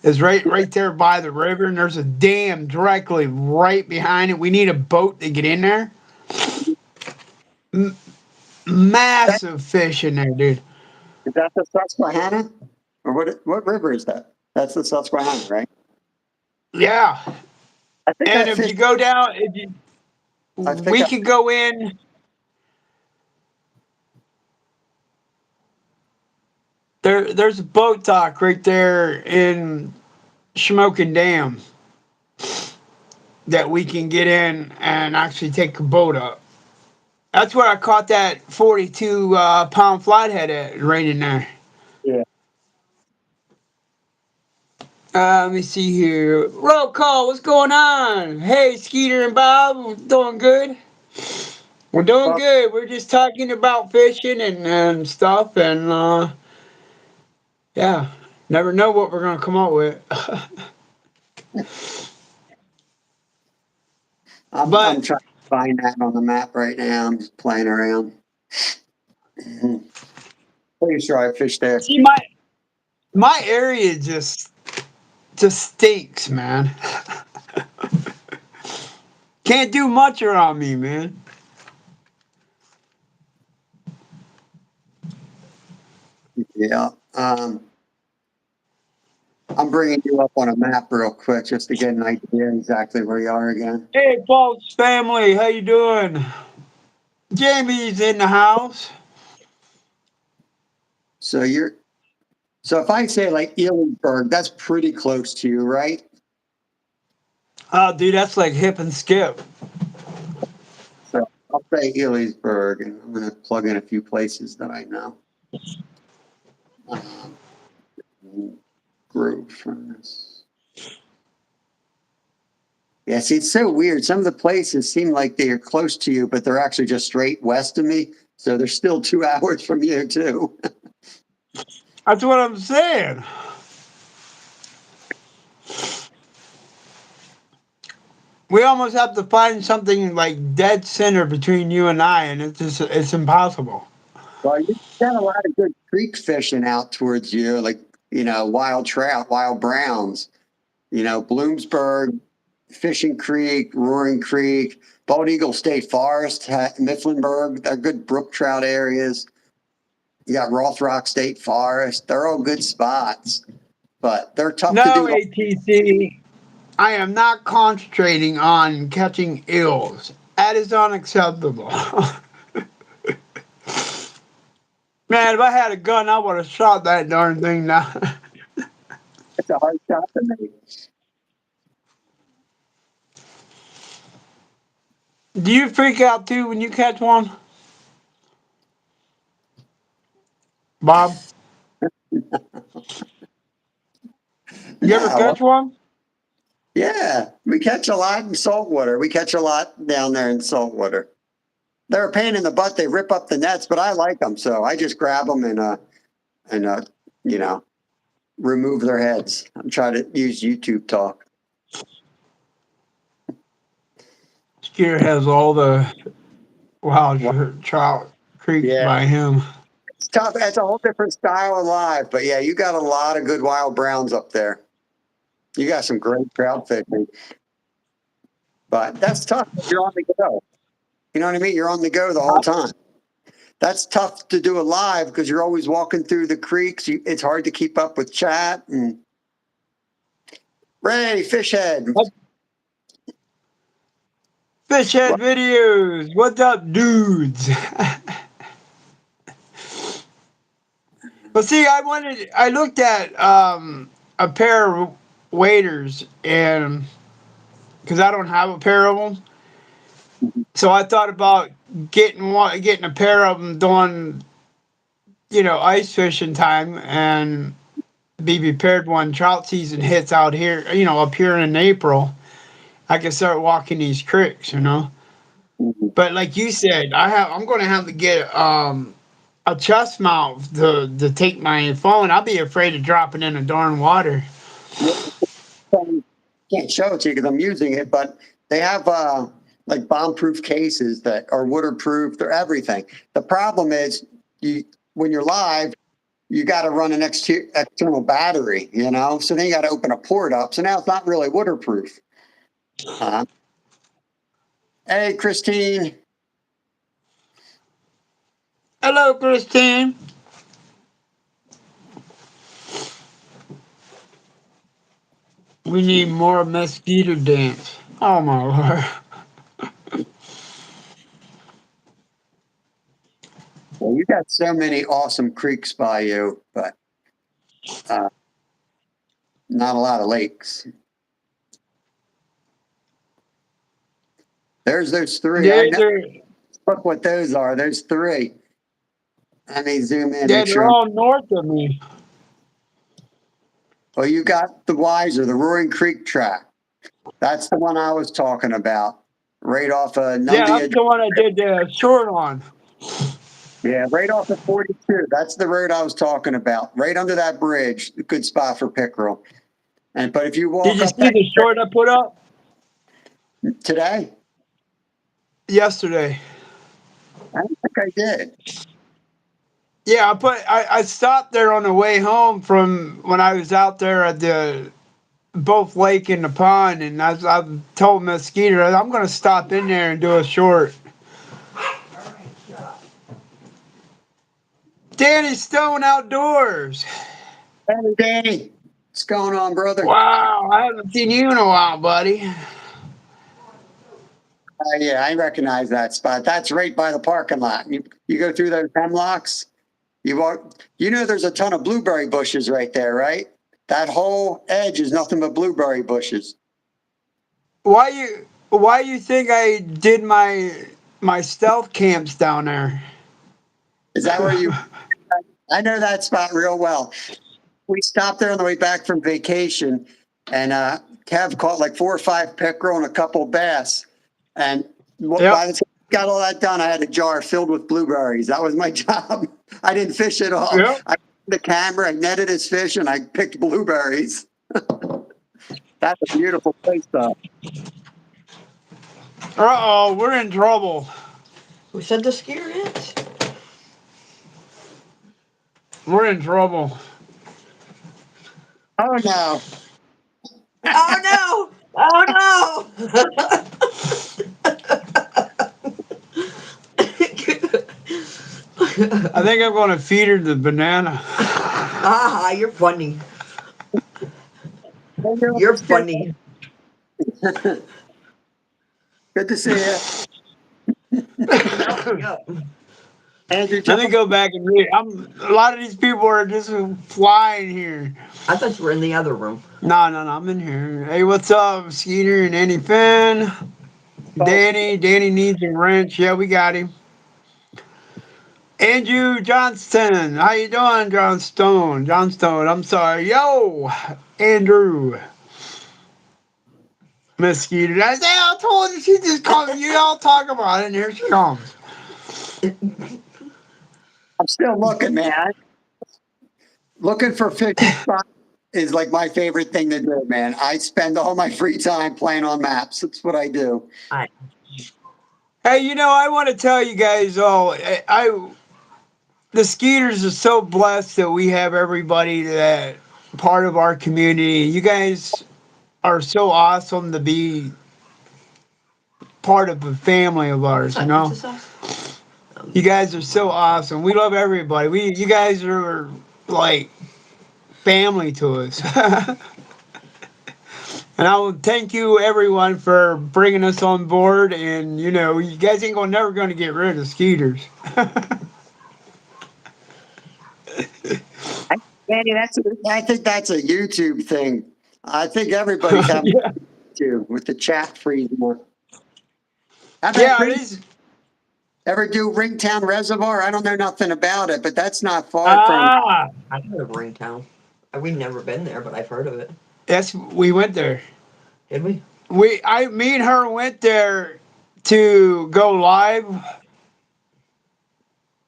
Is right there by the river, and there's a dam directly right behind it. We need a boat to get in there. M- Massive fish in there, dude. Is that the Susquehanna? Or what river is that? That's the Susquehanna, right? Yeah, I think I and if you fished. go down, I think we I, could go in. There's a boat dock right there in Smoking Dam that we can get in and actually take a boat up. That's where I caught that 42 pound flathead at, right in there. yeah. Let me see here. Roll call, what's going on? Hey, Skeeter and Bob, we're doing good. We're doing Well, good. We're just talking about fishing and stuff, and yeah, never know what we're gonna come up with. I'm But trying to find that on the map right now. I'm just playing around. Mhm. Pretty sure I fished there. see, my area just stinks, man. Can't do much around me, man. Yeah. I'm bringing you up on a map real quick just to get an idea exactly where you are again. Hey, Paul's family, how you doing? Jamie's in the house. So so if I say like Elenburg, that's pretty close to you, right? Oh, dude, that's like hip and skip. So I'll say Healdsburg, and I'm going to plug in a few places that I know. Um, Grove Furnace. Yeah, see, it's so weird. Some of the places seem like they are close to you, but they're actually just straight west of me. So they're still 2 hours from you, too. That's what I'm saying. We almost have to find something like dead center between you and I, and it's impossible. Well, you got a lot of good creek fishing out towards you, like, wild trout, wild browns, Bloomsburg, Fishing Creek, Roaring Creek, Bald Eagle State Forest, Mifflinburg. They're good brook trout areas. You got Rothrock State Forest. They're all good spots, but they're tough to No, do. ATC. I am not concentrating on catching eels. That is unacceptable. Man, if I had a gun, I would have shot that darn thing down. It's a hard shot to make. Do you freak out too when you catch one, Bob? You ever No, catch one? yeah, we catch a lot in saltwater. We catch a lot down there in saltwater. They're a pain in the butt. They rip up the nets, but I like them, so I just grab them and you know remove their heads. I'm trying to use YouTube talk. Skeeter has all the wild Well, trout creeks yeah, by him. it's tough. It's a whole different style of live, but yeah, you got a lot of good wild browns up there. You got some great trout fishing, but that's tough. You're on the go. You know what I mean? You're on the go the whole time. That's tough to do it live because you're always walking through the creeks. It's hard to keep up with chat and Ray Fishhead. Fishhead videos. What's up, dudes? But see, I looked at a pair of waders, and because I don't have a pair of them, so I thought about getting a pair of them during ice fishing time and be prepared when trout season hits out here. Up here in April, I can start walking these creeks. But like you said, I'm going to have to get a chest mount to take my phone. I'll be afraid of dropping in the darn water. Can't show it to you because I'm using it, but they have like bomb-proof cases that are waterproof. They're everything. The problem is, when you're live, you got to run an external battery, So then you got to open a port up. So now it's not really waterproof. Hey, Christine. Hello, Christine. We need more mosquito dance. Oh my lord. Well, you got so many awesome creeks by you, but uh, not a lot of lakes. There's those three. I Yeah, know. Look what those are. There's three. Let me zoom in, make they're sure. all north of me. Well, you got the Wiser, the Roaring Creek track. That's the one I was talking about, right off of Yeah, that's Numbia. the one I did the short on. Yeah, right off of 42. That's the road I was talking about. Right under that bridge, a good spot for pickerel. But if you Did walk you up see that the short I put up today, yesterday? I don't think I did. Yeah, I stopped there on the way home from when I was out there at the both lake and the pond, and I told Miss Skeeter I'm going to stop in there and do a short. Danny Stone Outdoors. Hey, Danny, what's going on, brother? Wow, I haven't seen you in a while, buddy. Yeah, I recognize that spot. That's right by the parking lot. You go through those hemlocks. You walk. There's a ton of blueberry bushes right there, right? That whole edge is nothing but blueberry bushes. Why you think I did my My stealth camp's down there. Is that where you? I know that spot real well. We stopped there on the way back from vacation, and Kev caught like 4 or 5 pickerel and a couple bass. And by Yep. the time I got all that done, I had a jar filled with blueberries. That was my job. I didn't fish at all. Yep. I the camera, I netted his fish, and I picked blueberries. That's a beautiful place, though. Uh-oh, we're in trouble. Who said the skier is? We're in trouble. Oh no! Oh no! Oh I think I'm going to feed her the banana. Ah, you're funny. You're funny. Good to see you, Yep. Andrew. Let me go back and read. A lot of these people are just flying here. I thought you were in the other room. No, I'm in here. Hey, what's up, Skeeter and Annie Finn? Danny needs a wrench. Yeah, we got him. Andrew Johnston. How you doing, Johnstone? I'm sorry. Yo, Andrew. Miss Skeeter. I told you she just comes. You all talk about it, and here she comes. I'm still looking, man. Looking for fishing spots is like my favorite thing to do, man. I spend all my free time playing on maps. That's what I do. Hey, I want to tell you guys all. The Skeeters are so blessed that we have everybody that part of our community. You guys are so awesome to be part of a family of ours. What's the sauce? You guys are so awesome. We love everybody. You guys are like family to us. And I will thank you everyone for bringing us on board. And you guys ain't never gonna get rid of Skeeters. Danny, I think that's a YouTube thing. I think everybody's having Yeah, to with the chat freezing. How about yeah, it is. ever do Ringtown Reservoir? I don't know nothing about it, but that's not far from. Ah, I've heard of Ringtown. We've never been there, but I've heard of it. yes, we went there. Did we? Me and her went there to go live.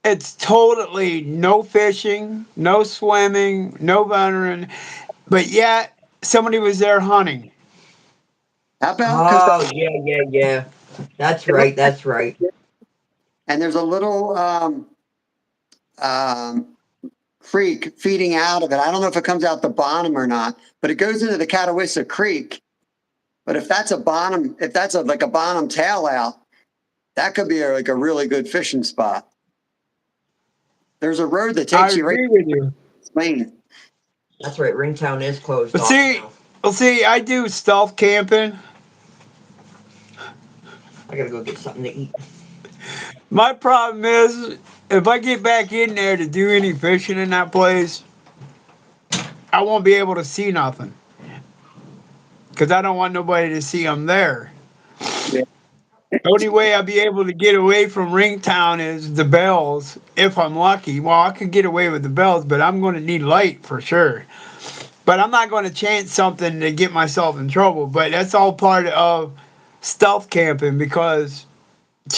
It's totally no fishing, no swimming, no buttering, but yet somebody was there hunting. How about because Oh, yeah. That's right. That's right. and there's a little um, creek feeding out of it. I don't know if it comes out the bottom or not, but it goes into the Catawissa Creek. But if that's like a bottom tail out, that could be like a really good fishing spot. There's a road that I takes you right agree with you. to the lane. That's right. Ringtown is closed But off see, now. I do stealth camping. I gotta go get something to eat. My problem is if I get back in there to do any fishing in that place, I won't be able to see nothing because I don't want nobody to see I'm there. Yeah. The only way I'll be able to get away from Ringtown is the bells, if I'm lucky. Well, I could get away with the bells, but I'm going to need light for sure. But I'm not going to chance something to get myself in trouble. But that's all part of stealth camping because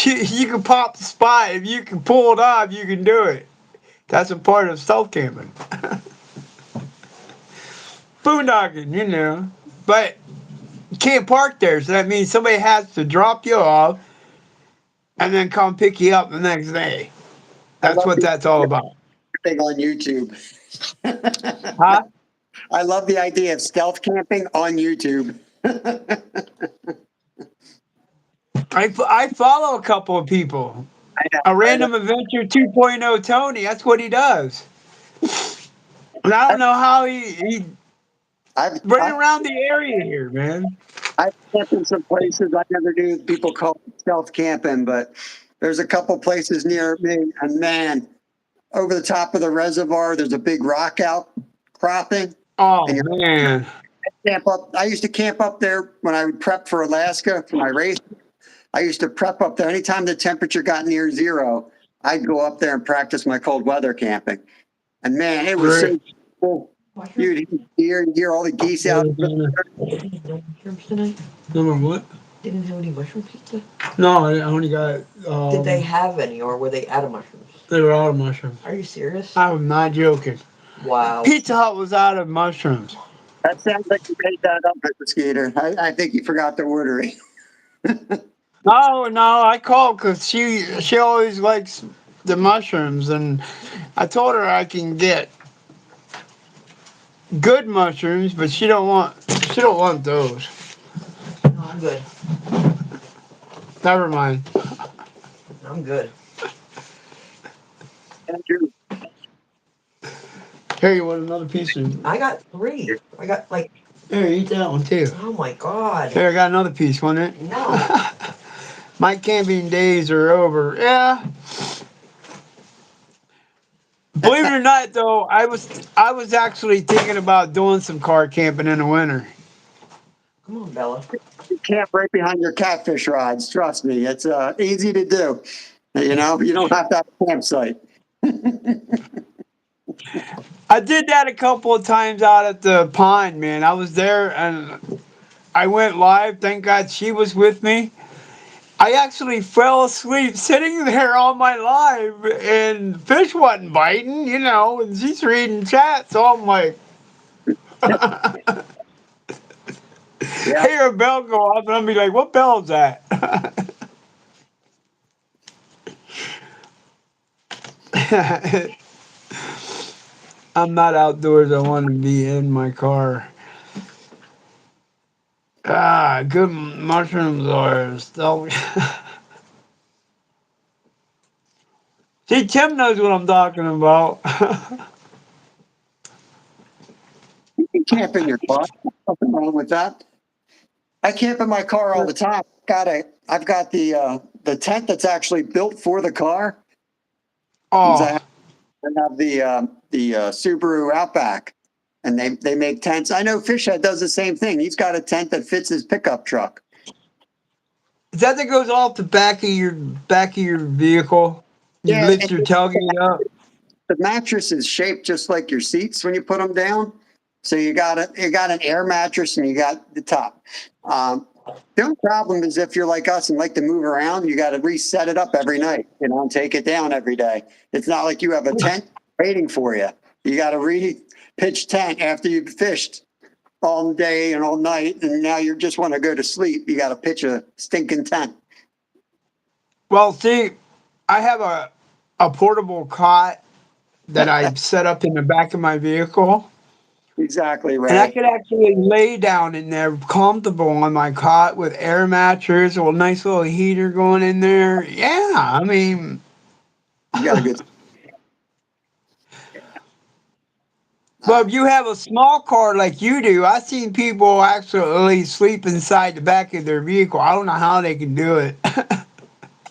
you can pop the spot. If you can pull it off, you can do it. That's a part of stealth camping. Boondocking. But you can't park there, so that means somebody has to drop you off and then come pick you up the next day. I That's love what the that's all about. thing on YouTube. Huh? I love the idea of stealth camping on YouTube. I follow a couple of people. I know. A Random Adventure 2.0 Tony, that's what he does. And I don't know how he I've, running I've, around the area here, man. I've camped in some places I never knew people call it stealth camping, but there's a couple places near me, and man, over the top of the reservoir, there's a big rock outcropping, Oh and you man. camp up. I used to camp up there when I would prep for Alaska for my race. I used to prep up there. Anytime the temperature got near zero, I'd go up there and practice my cold weather camping. And man, it was Right. so cool. Mushrooms? You'd hear all the geese out. Didn't have mushrooms tonight? Number what? Didn't have any mushroom pizza? No, I only got. Did they have any, or were they out of mushrooms? They were out of mushrooms. Are you serious? I'm not joking. Wow. Pizza Hut was out of mushrooms. That sounds like you made that up, Mr. Skeeter. I think you forgot to order it. No, no, I called because she always likes the mushrooms, and I told her I can get good mushrooms, but she don't want those. No, I'm good. Never mind. I'm good. Andrew, Here, you want another piece of? I got 3. I got like, Here, eat that one too. oh my god. Here, I got another piece. Want it? No. My camping days are over. Yeah. Believe it or not, though, I was actually thinking about doing some car camping in the winter. Come on, Bella. you camp right behind your catfish rods. Trust me, it's easy to do. You know, you don't have to have a campsite. I did that a couple of times out at the pond, man. I was there and I went live. Thank God she was with me. I actually fell asleep sitting there on my live, and fish wasn't biting, and she's reading chat. So I'm like, I Yeah, hear a bell go off, and I'll be like, what bell is that? I'm not outdoors. I want to be in my car. Ah, good mushrooms are so. See, Tim knows what I'm talking about. you can camp in your car. Nothing wrong with that. I camp in my car all the time. I've got the tent that's actually built for the car. 'Cause Oh, I have the Subaru Outback, and they make tents. I know Fishhead does the same thing. He's got a tent that fits his pickup truck. is that goes off the back of your vehicle? You Yeah, lift and your tailgate up. the mattress is shaped just like your seats when you put them down. So you got an air mattress and you got the top. The only problem is if you're like us and like to move around, you got to reset it up every night, and take it down every day. It's not like you have a tent waiting for you. You got to re-pitch tent after you've fished all day and all night, and now you just want to go to sleep. You got to pitch a stinking tent. Well, see, I have a portable cot that I set up in the back of my vehicle. Exactly, And I Ray. could actually lay down in there comfortable on my cot with air mattress or a nice little heater going in there. Yeah, I mean, You got a good. but if you have a small car like you do, I've seen people actually sleep inside the back of their vehicle. I don't know how they can do it.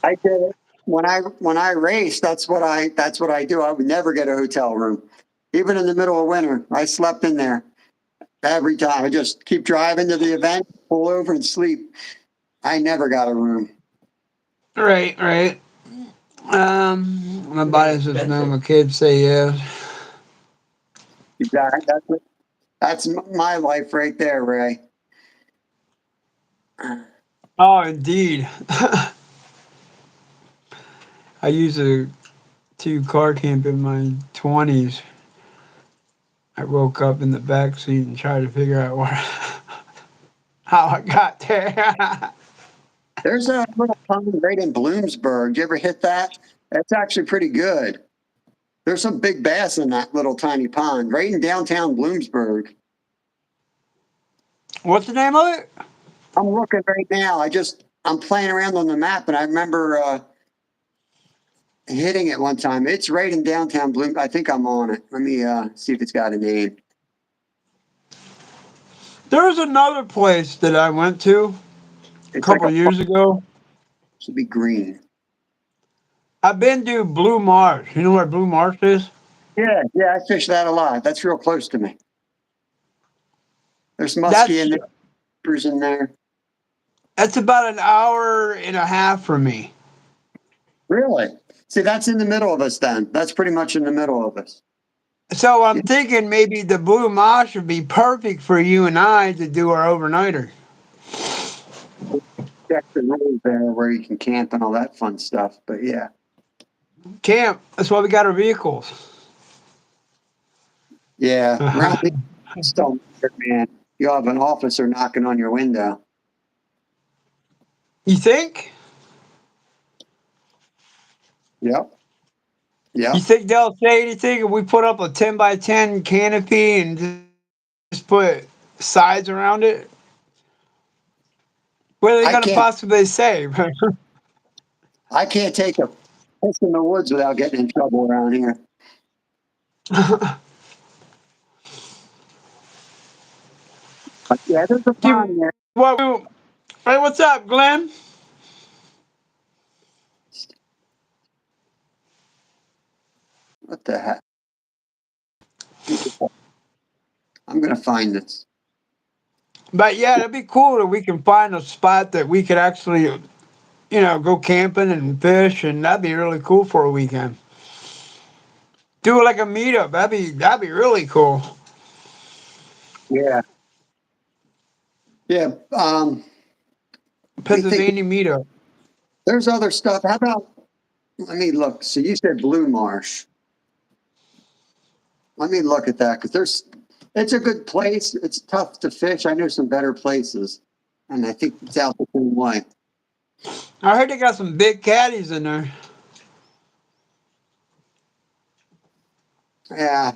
I did it when I raced. That's what I do. I would never get a hotel room, even in the middle of winter. I slept in there every time. I just keep driving to the event, pull over, and sleep. I never got a room. Right, right. My Too damn body says no, expensive. my kids say yes. Exactly. That's my life right there, Ray. Oh, indeed. I used to car camp in my 20s. I woke up in the back seat and tried to figure out how I got there. There's a little pond right in Bloomsburg. You ever hit that? That's actually pretty good. There's some big bass in that little tiny pond right in downtown Bloomsburg. What's the name of it? I'm looking right now. I'm playing around on the map, and I remember hitting it one time. It's right in downtown Bloom. I think I'm on it. Let me see if it's got a name. There's another place that I went to a It's like couple a of years ago. should be green. I've been to Blue Marsh. You know where Blue Marsh is? Yeah, yeah, I fish that a lot. That's real close to me. There's muskie That's in there, keepers in there. That's about an hour and a half from me. Really? See, that's in the middle of us then. That's pretty much in the middle of us. So I'm Yeah, thinking maybe the Blue Mosh would be perfect for you and I to do our overnighter. check the rules there where you can camp and all that fun stuff. But yeah, Camp. That's why we got our vehicles. yeah. Around here, it's still weird, man. You have an officer knocking on your window. You think? Yep. You Yep. think they'll say anything if we put up a 10 by 10 canopy and just put sides around it? What are they I going to can't. possibly say? I can't take a piss in the woods without getting in trouble around here. But yeah, there's a Do pond there. what? Hey, what's up, Glenn? What the heck? I'm gonna find this. But yeah, it'd be cool if we can find a spot that we could actually, go camping and fish, and that'd be really cool for a weekend. Do like a meetup. That'd be really cool. Yeah. Yeah. Let me think. Pennsylvania meetup. There's other stuff. How about? Let me look. So you said Blue Marsh. Let me look at that because it's a good place. It's tough to fish. I know some better places, and I think it's out the same way. I heard they got some big caddies in there. Yeah,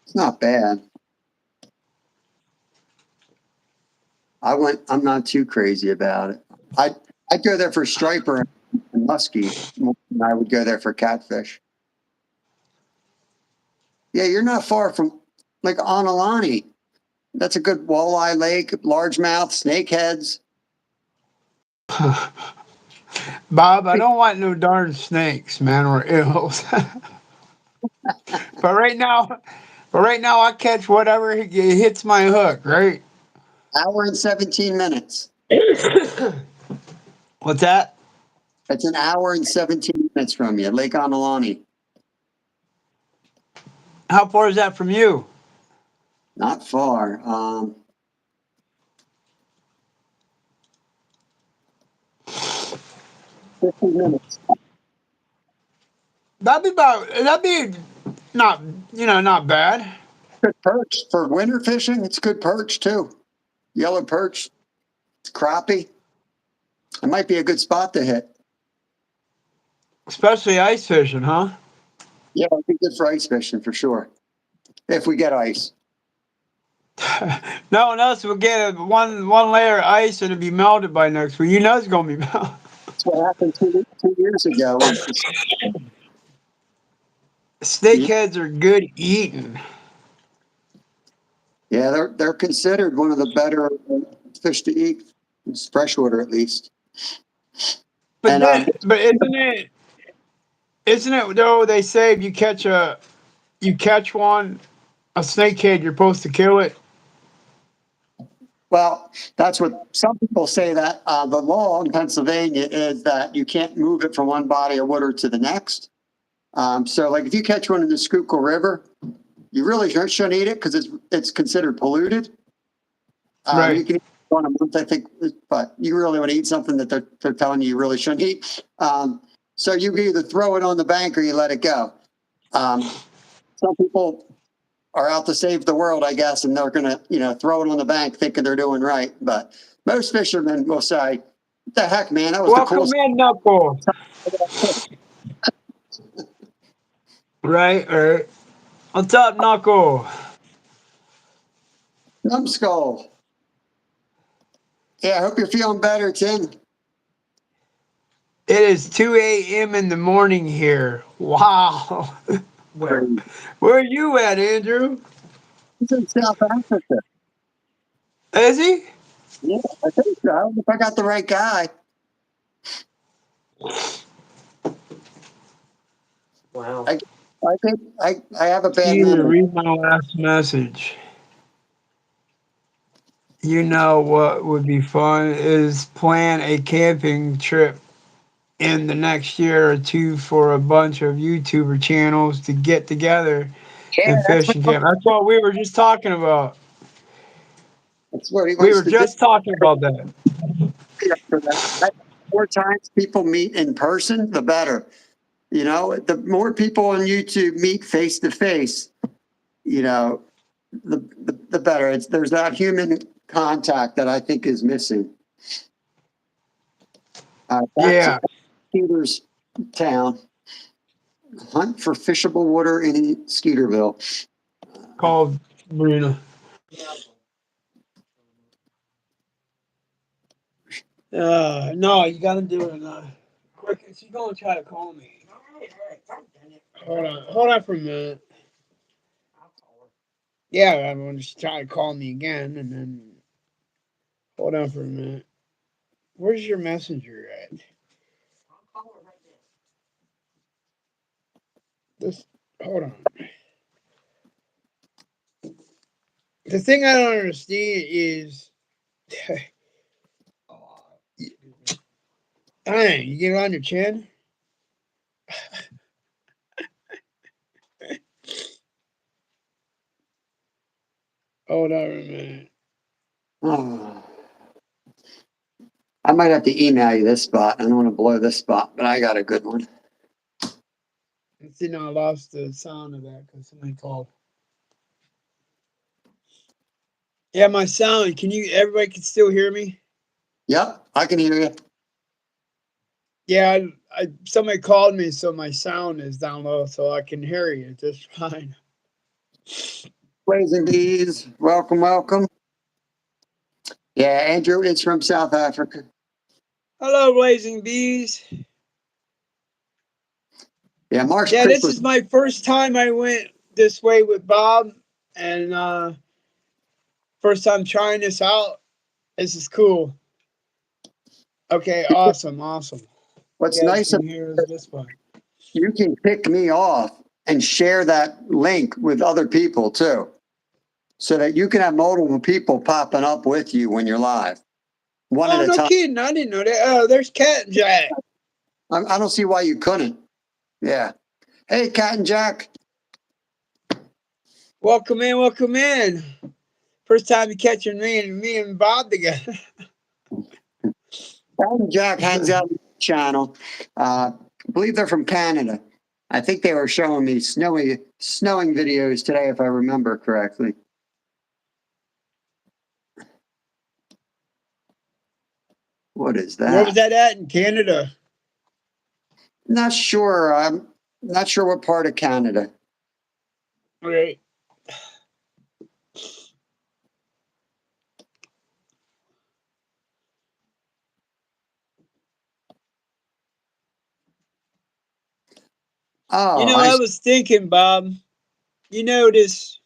it's not bad. I'm not too crazy about it. I I'd go there for striper and muskie more than I would go there for catfish. Yeah, you're not far from like Onalani. That's a good walleye lake, largemouth, snakeheads. Bob, I don't want no darn snakes, man, or eels. but right now, but right now, I catch whatever hits my hook. Right? Hour and 17 minutes. What's that? It's an hour and 17 minutes from you, Lake Onalani. How far is that from you? Not far. 15 minutes. That'd be not bad. Good perch for winter fishing. It's good perch too. Yellow perch, crappie. It might be a good spot to hit. Especially ice fishing, huh? Yeah, it'd be good for ice fishing for sure. If we get ice. No one else will get one layer of ice and it'll be melted by next week. You know it's gonna be melted. That's what happened 2 years ago. Snakeheads are good eating. Yeah, they're considered one of the better fish to eat. It's freshwater at least. But And then, but isn't it though? They say if you catch one, a snakehead, you're supposed to kill it. well, that's what some people say that the law in Pennsylvania is that you can't move it from one body of water to the next. So, like if you catch one in the Schuylkill River, you really shouldn't eat it because it's considered polluted. You Right. can eat one a month, I think, but you really want to eat something that they're telling you really shouldn't eat. So you either throw it on the bank or you let it go. Some people are out to save the world, I guess, and they're going to, throw it on the bank thinking they're doing right. But most fishermen will say, "What the heck, man, that was the Welcome coolest." in, Knuckle. Right. Right. What's up, Knuckle? Numbskull. Yeah, I hope you're feeling better, Tim. It is 2 a.m. in the morning here. Wow. Where? Where are you at, Andrew? He's in South Africa. Is he? Yeah, I think so. I don't know if I got the right guy. Wow. I think I have a bad You need to memory. read my last message. You know what would be fun is plan a camping trip in the next year or two for a bunch of YouTuber channels to get together Yeah, and fish and camp. That's what we were just talking about. that's what he We wants were to do. just talking about that. For that. More times people meet in person, the better. You know, the more people on YouTube meet face to face, you know, the better. There's that human contact that I think is missing. Back to Yeah, Skeeter's town. Hunt for fishable water in Skeeterville. called Marina. No, you gotta do it. Quick, she's gonna try to call me. Hold on for a minute. Yeah, everyone's just trying to call me again, and then hold on for a minute. Where's your messenger at? This, hold on. The thing I don't understand is, dang, you get it on your chin. Hold on a minute. Oh, I might have to email you this spot. I don't want to blow this spot, but I got a good one. Let's see, now I lost the sound of that because somebody called. Yeah, my sound. Can you? Everybody can still hear me? Yep, I can hear you. Yeah, somebody called me, so my sound is down low, so I can hear you just fine. Blazing Bees, welcome, welcome. Yeah, Andrew is from South Africa. Hello, Blazing Bees. Yeah, Marsh Yeah, Creek this was. is my first time I went this way with Bob, and first time trying this out. This is cool. Okay, awesome, awesome. What's You guys nice can about hear us this fine. you can pick me off and share that link with other people too, so that you can have multiple people popping up with you when you're live, one at Oh, a no time. kidding! I didn't know that. Oh, there's Cat and Jack. I don't see why you couldn't. Yeah. Hey, Cat and Jack. Welcome in, welcome in. First time you catching me and Bob together. Cat and Jack hangs out on the channel. I believe they're from Canada. I think they were showing me snowing videos today, if I remember correctly. What is Where was that? that at in Canada? Not sure. I'm not sure what part of Canada. Okay. You Oh, know, I was thinking, Bob. You notice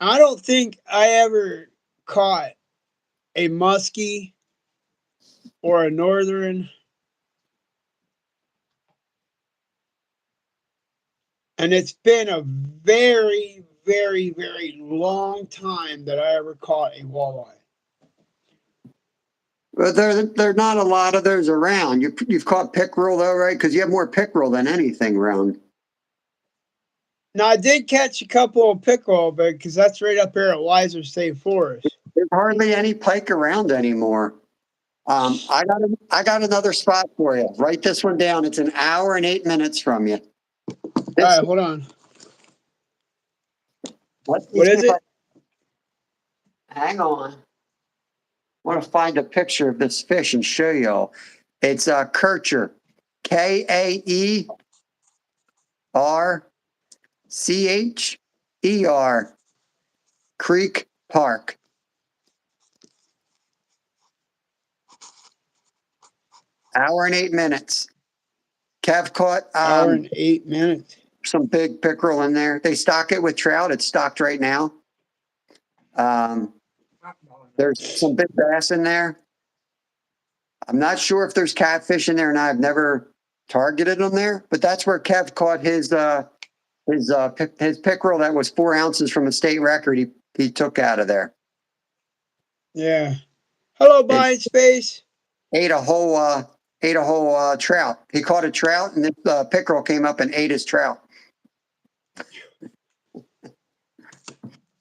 I don't think I ever caught a muskie or a northern, and it's been a very, very, very long time that I ever caught a walleye. but there are not a lot of those around. You've caught pickerel though, right? Because you have more pickerel than anything around. Now I did catch a couple of pickerel, but because that's right up here at Weiser State Forest. There's hardly any pike around anymore. I got another spot for you. Write this one down. It's an hour and 8 minutes from you. All This, right, hold on. let me What see is if I it? hang on. I want to find a picture of this fish and show y'all. It's a Kircher, Kaercher, Creek Park. Hour and 8 minutes. Kev caught Hour and 8 minutes. some big pickerel in there. They stock it with trout. It's stocked right now. There's some big bass in there. I'm not sure if there's catfish in there, and I've never targeted them there. But that's where Kev caught his pickerel that was 4 ounces from a state record, he took out of there. Yeah. Hello, And Blind Space. ate a whole trout. He caught a trout, and this pickerel came up and ate his trout.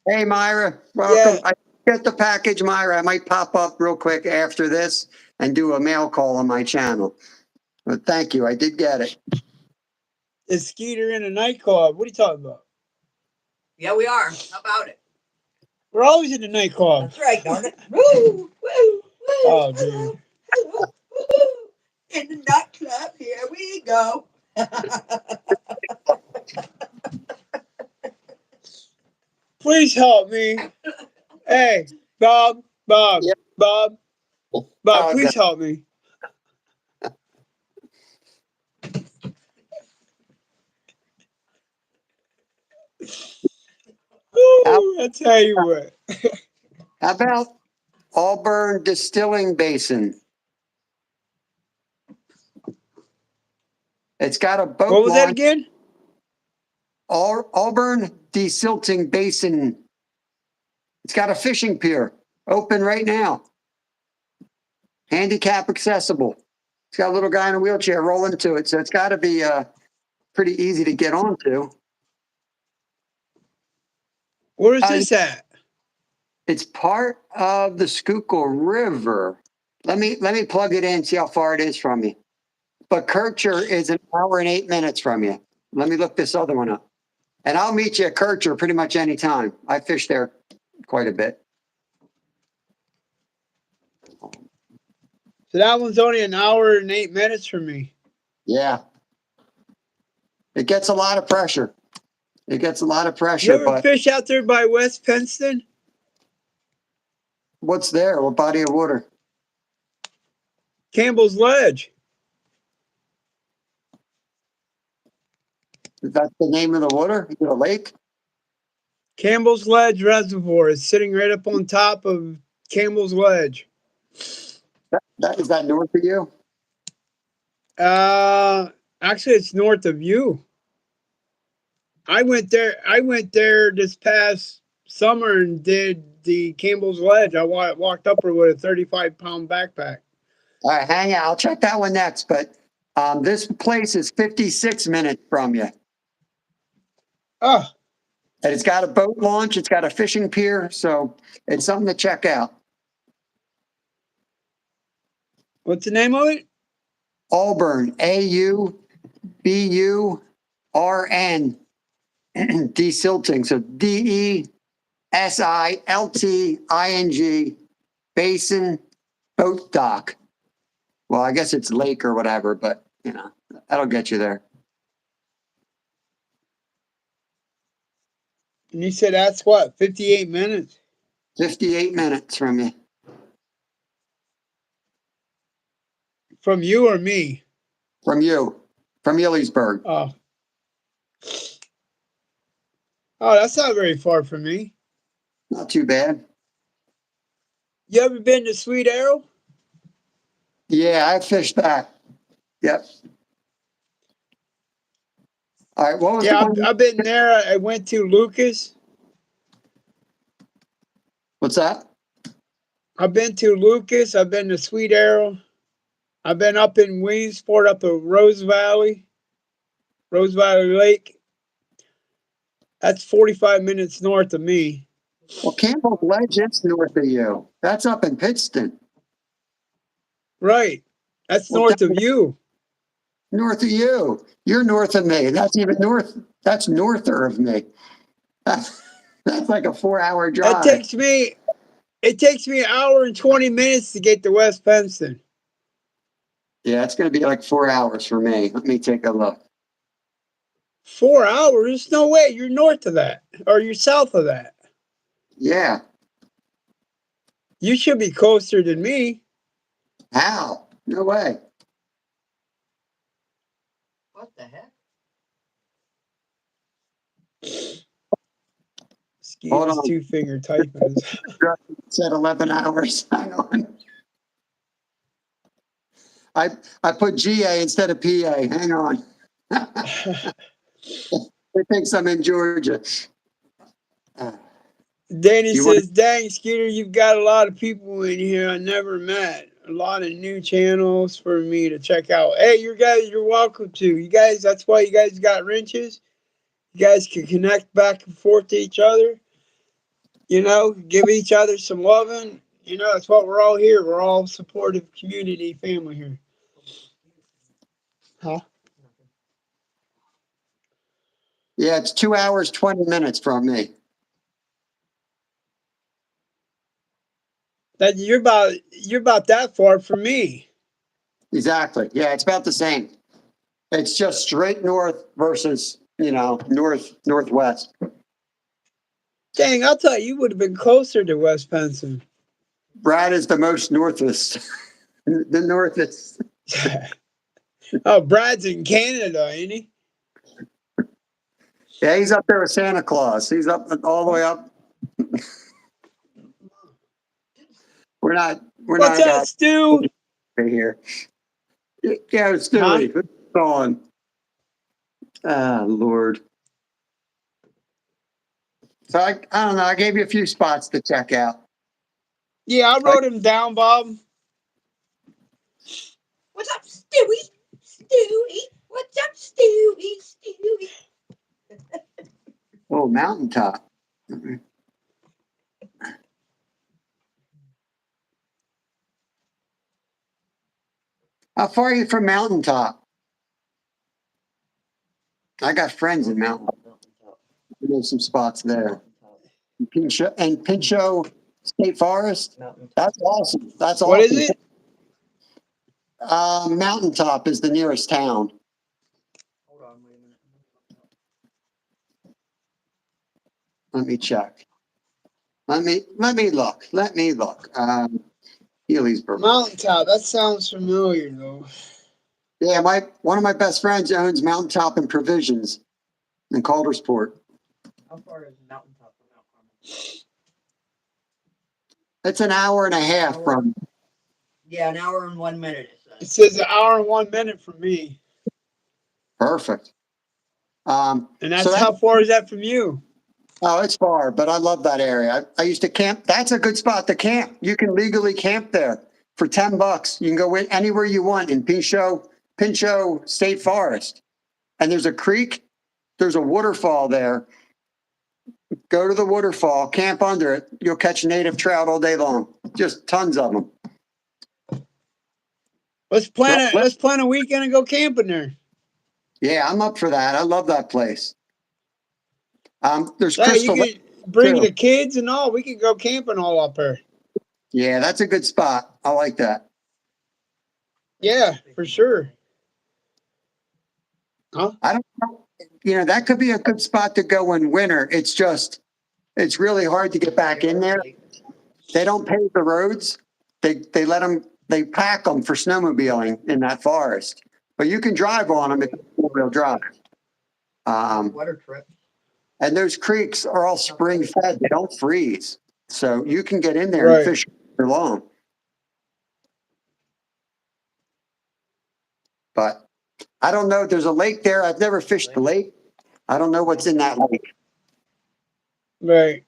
Hey, Myra, welcome. Yeah. I get the package, Myra. I might pop up real quick after this and do a mail call on my channel. But thank you. I did get it. Is Skeeter in a nightclub? What are you talking about? Yeah, we are. How about it? We're always in the nightclub. That's right, darn it. Woo, woo, woo, Oh, woo, dude. woo, woo, woo. In the nightclub, here we go. Please help me. Hey, Bob, Yeah. Bob, Oh, please help me. how, Ooh, I tell you what. how about Auburn Distilling Basin? It's got a boat What was that launch. again? Auburn Desilting Basin. It's got a fishing pier open right now. Handicap accessible. It's got a little guy in a wheelchair rolling to it, so it's got to be pretty easy to get onto. Where is this at? It's part of the Schuylkill River. Let me plug it in, see how far it is from me. But Kircher is an hour and 8 minutes from you. Let me look this other one up. And I'll meet you at Kircher pretty much any time. I fish there quite a bit. So that one's only an hour and 8 minutes from me. Yeah. It gets a lot of pressure. It gets a lot of You pressure, ever but fish out there by West Penston? what's there? What body of water? Campbell's Ledge. Is that the name of the water? Is it a lake? Campbell's Ledge Reservoir is sitting right up on top of Campbell's Ledge. Is that north of you? Actually, it's north of you. I went there. I went there this past summer and did the Campbell's Ledge. I walked up her with a 35-pound backpack. All right, hang out. I'll check that one next. But this place is 56 minutes from you. Oh, And it's got a boat launch. It's got a fishing pier. So it's something to check out. what's the name of it? Auburn, AUBURN, desilting. So DESILTING, basin, boat dock. Well, I guess it's lake or whatever, but that'll get you there. And you said that's what, 58 minutes 58 minutes from you. from you or me? From you, from Ellensburg. Oh, that's not very far from me. Not too bad. You ever been to Sweet Arrow? Yeah, I fished that. Yep. All right, what was the Yeah, one? I've been there. I went to Lucas. What's that? I've been to Lucas. I've been to Sweet Arrow. I've been up in Williamsport, up at Rose Valley Lake. That's 45 minutes north of me. Well, Campbell's Ledge is north of you. That's up in Pittston. Right. That's Well, north of you. north of you. You're north of me. That's even north. That's norther of me. That's like a 4-hour It drive. takes me an hour and 20 minutes to get to West Penston. Yeah, it's going to be like 4 hours for me. Let me take a look. 4 hours? No way. You're north of that, or you're south of that. Yeah. You should be closer than me. How? No way. What the heck? Hold Skeeter's on. 2-finger typing. It said 11 hours. Hang on. I put GA instead of PA. Hang on. They thinks I'm in Georgia. Uh, Danny you want? says, "Dang, Skeeter, you've got a lot of people in here I never met. A lot of new channels for me to check out. Hey, you guys, you're welcome to. You guys, that's why you guys got wrenches. You guys can connect back and forth to each other. You know, give each other some loving. You know, that's what we're all here. We're all supportive community family here. Huh? Yeah, it's 2 hours 20 minutes from me. That you're about that far from me. Exactly. Yeah, it's about the same. It's just straight north versus northwest. Dang, I thought you would have been closer to West Penson. Brad is the most northest. The northest. Oh, Brad's in Canada, ain't he? Yeah, he's up there with Santa Claus. He's up all the way up. We're not. We're What's not up, Stu? right here. Yeah, it's Huh? Stewie. What's on? Ah, Lord. So I don't know. I gave you a few spots to check out. Yeah, I Like, wrote him down, Bob. What's up, Stewie? Stewie? What's up, Stewie? Stewie? oh, mountaintop. How far are you from mountaintop? I got friends in mountain. There's some spots there. Pinchot State Forest. That's awesome. That's What is awesome. it? Mountaintop is the nearest town. Hold on, wait a minute. Let me check. Let me look. Let me look. Healdsburg. Mountaintop. That sounds familiar, though. Yeah, one of my best friends owns Mountaintop and Provisions in Caldersport. How far is Mountaintop from Mount Carmel? It's an hour and a half from. Yeah, an hour and 1 minute. It says an hour and 1 minute from me. Perfect. And So that's that how far is that from you? oh, it's far, but I love that area. I used to camp. That's a good spot to camp. You can legally camp there for $10. You can go in anywhere you want in Pinchot State Forest, and there's a creek. There's a waterfall there. Go to the waterfall, camp under it. You'll catch native trout all day long. Just tons of them. Let's plan a weekend and go camping there. Yeah, I'm up for that. I love that place. There's Hey, you Crystal Lake can bring too. the kids and all. We could go camping all up there. Yeah, that's a good spot. I like that. Yeah, for sure. Huh? I don't know. That could be a good spot to go in winter. It's really hard to get back in there. They don't pave the roads. They pack them for snowmobiling in that forest. But you can drive on them if it's four-wheel drive. Water trip. And those creeks are all spring fed. They don't freeze. So you can get in there and Right. fish all day long. But I don't know. There's a lake there. I've never fished the lake. I don't know what's in that lake. Right.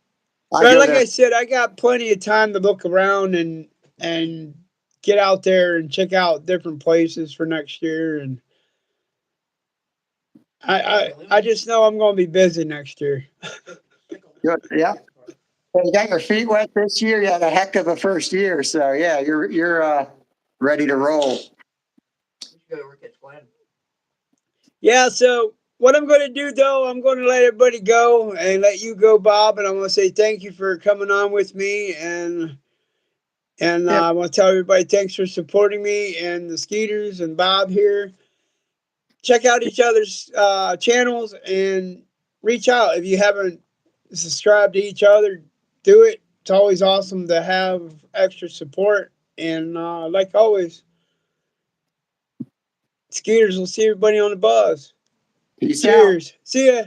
I But go like there. I said, I got plenty of time to look around and get out there and check out different places for next year. And I just know I'm going to be busy next year. Yeah. Well, you got your feet wet this year. You had a heck of a first year. So yeah, you're ready to roll. We should go work at Glen. Yeah. So what I'm going to do though, I'm going to let everybody go and let you go, Bob. And I'm going to say thank you for coming on with me and Yep. I want to tell everybody thanks for supporting me and the Skeeters and Bob here. Check out each other's channels and reach out if you haven't subscribed to each other. Do it. It's always awesome to have extra support. And like always, Skeeters will see everybody on the buzz. Peace out. Cheers. See ya.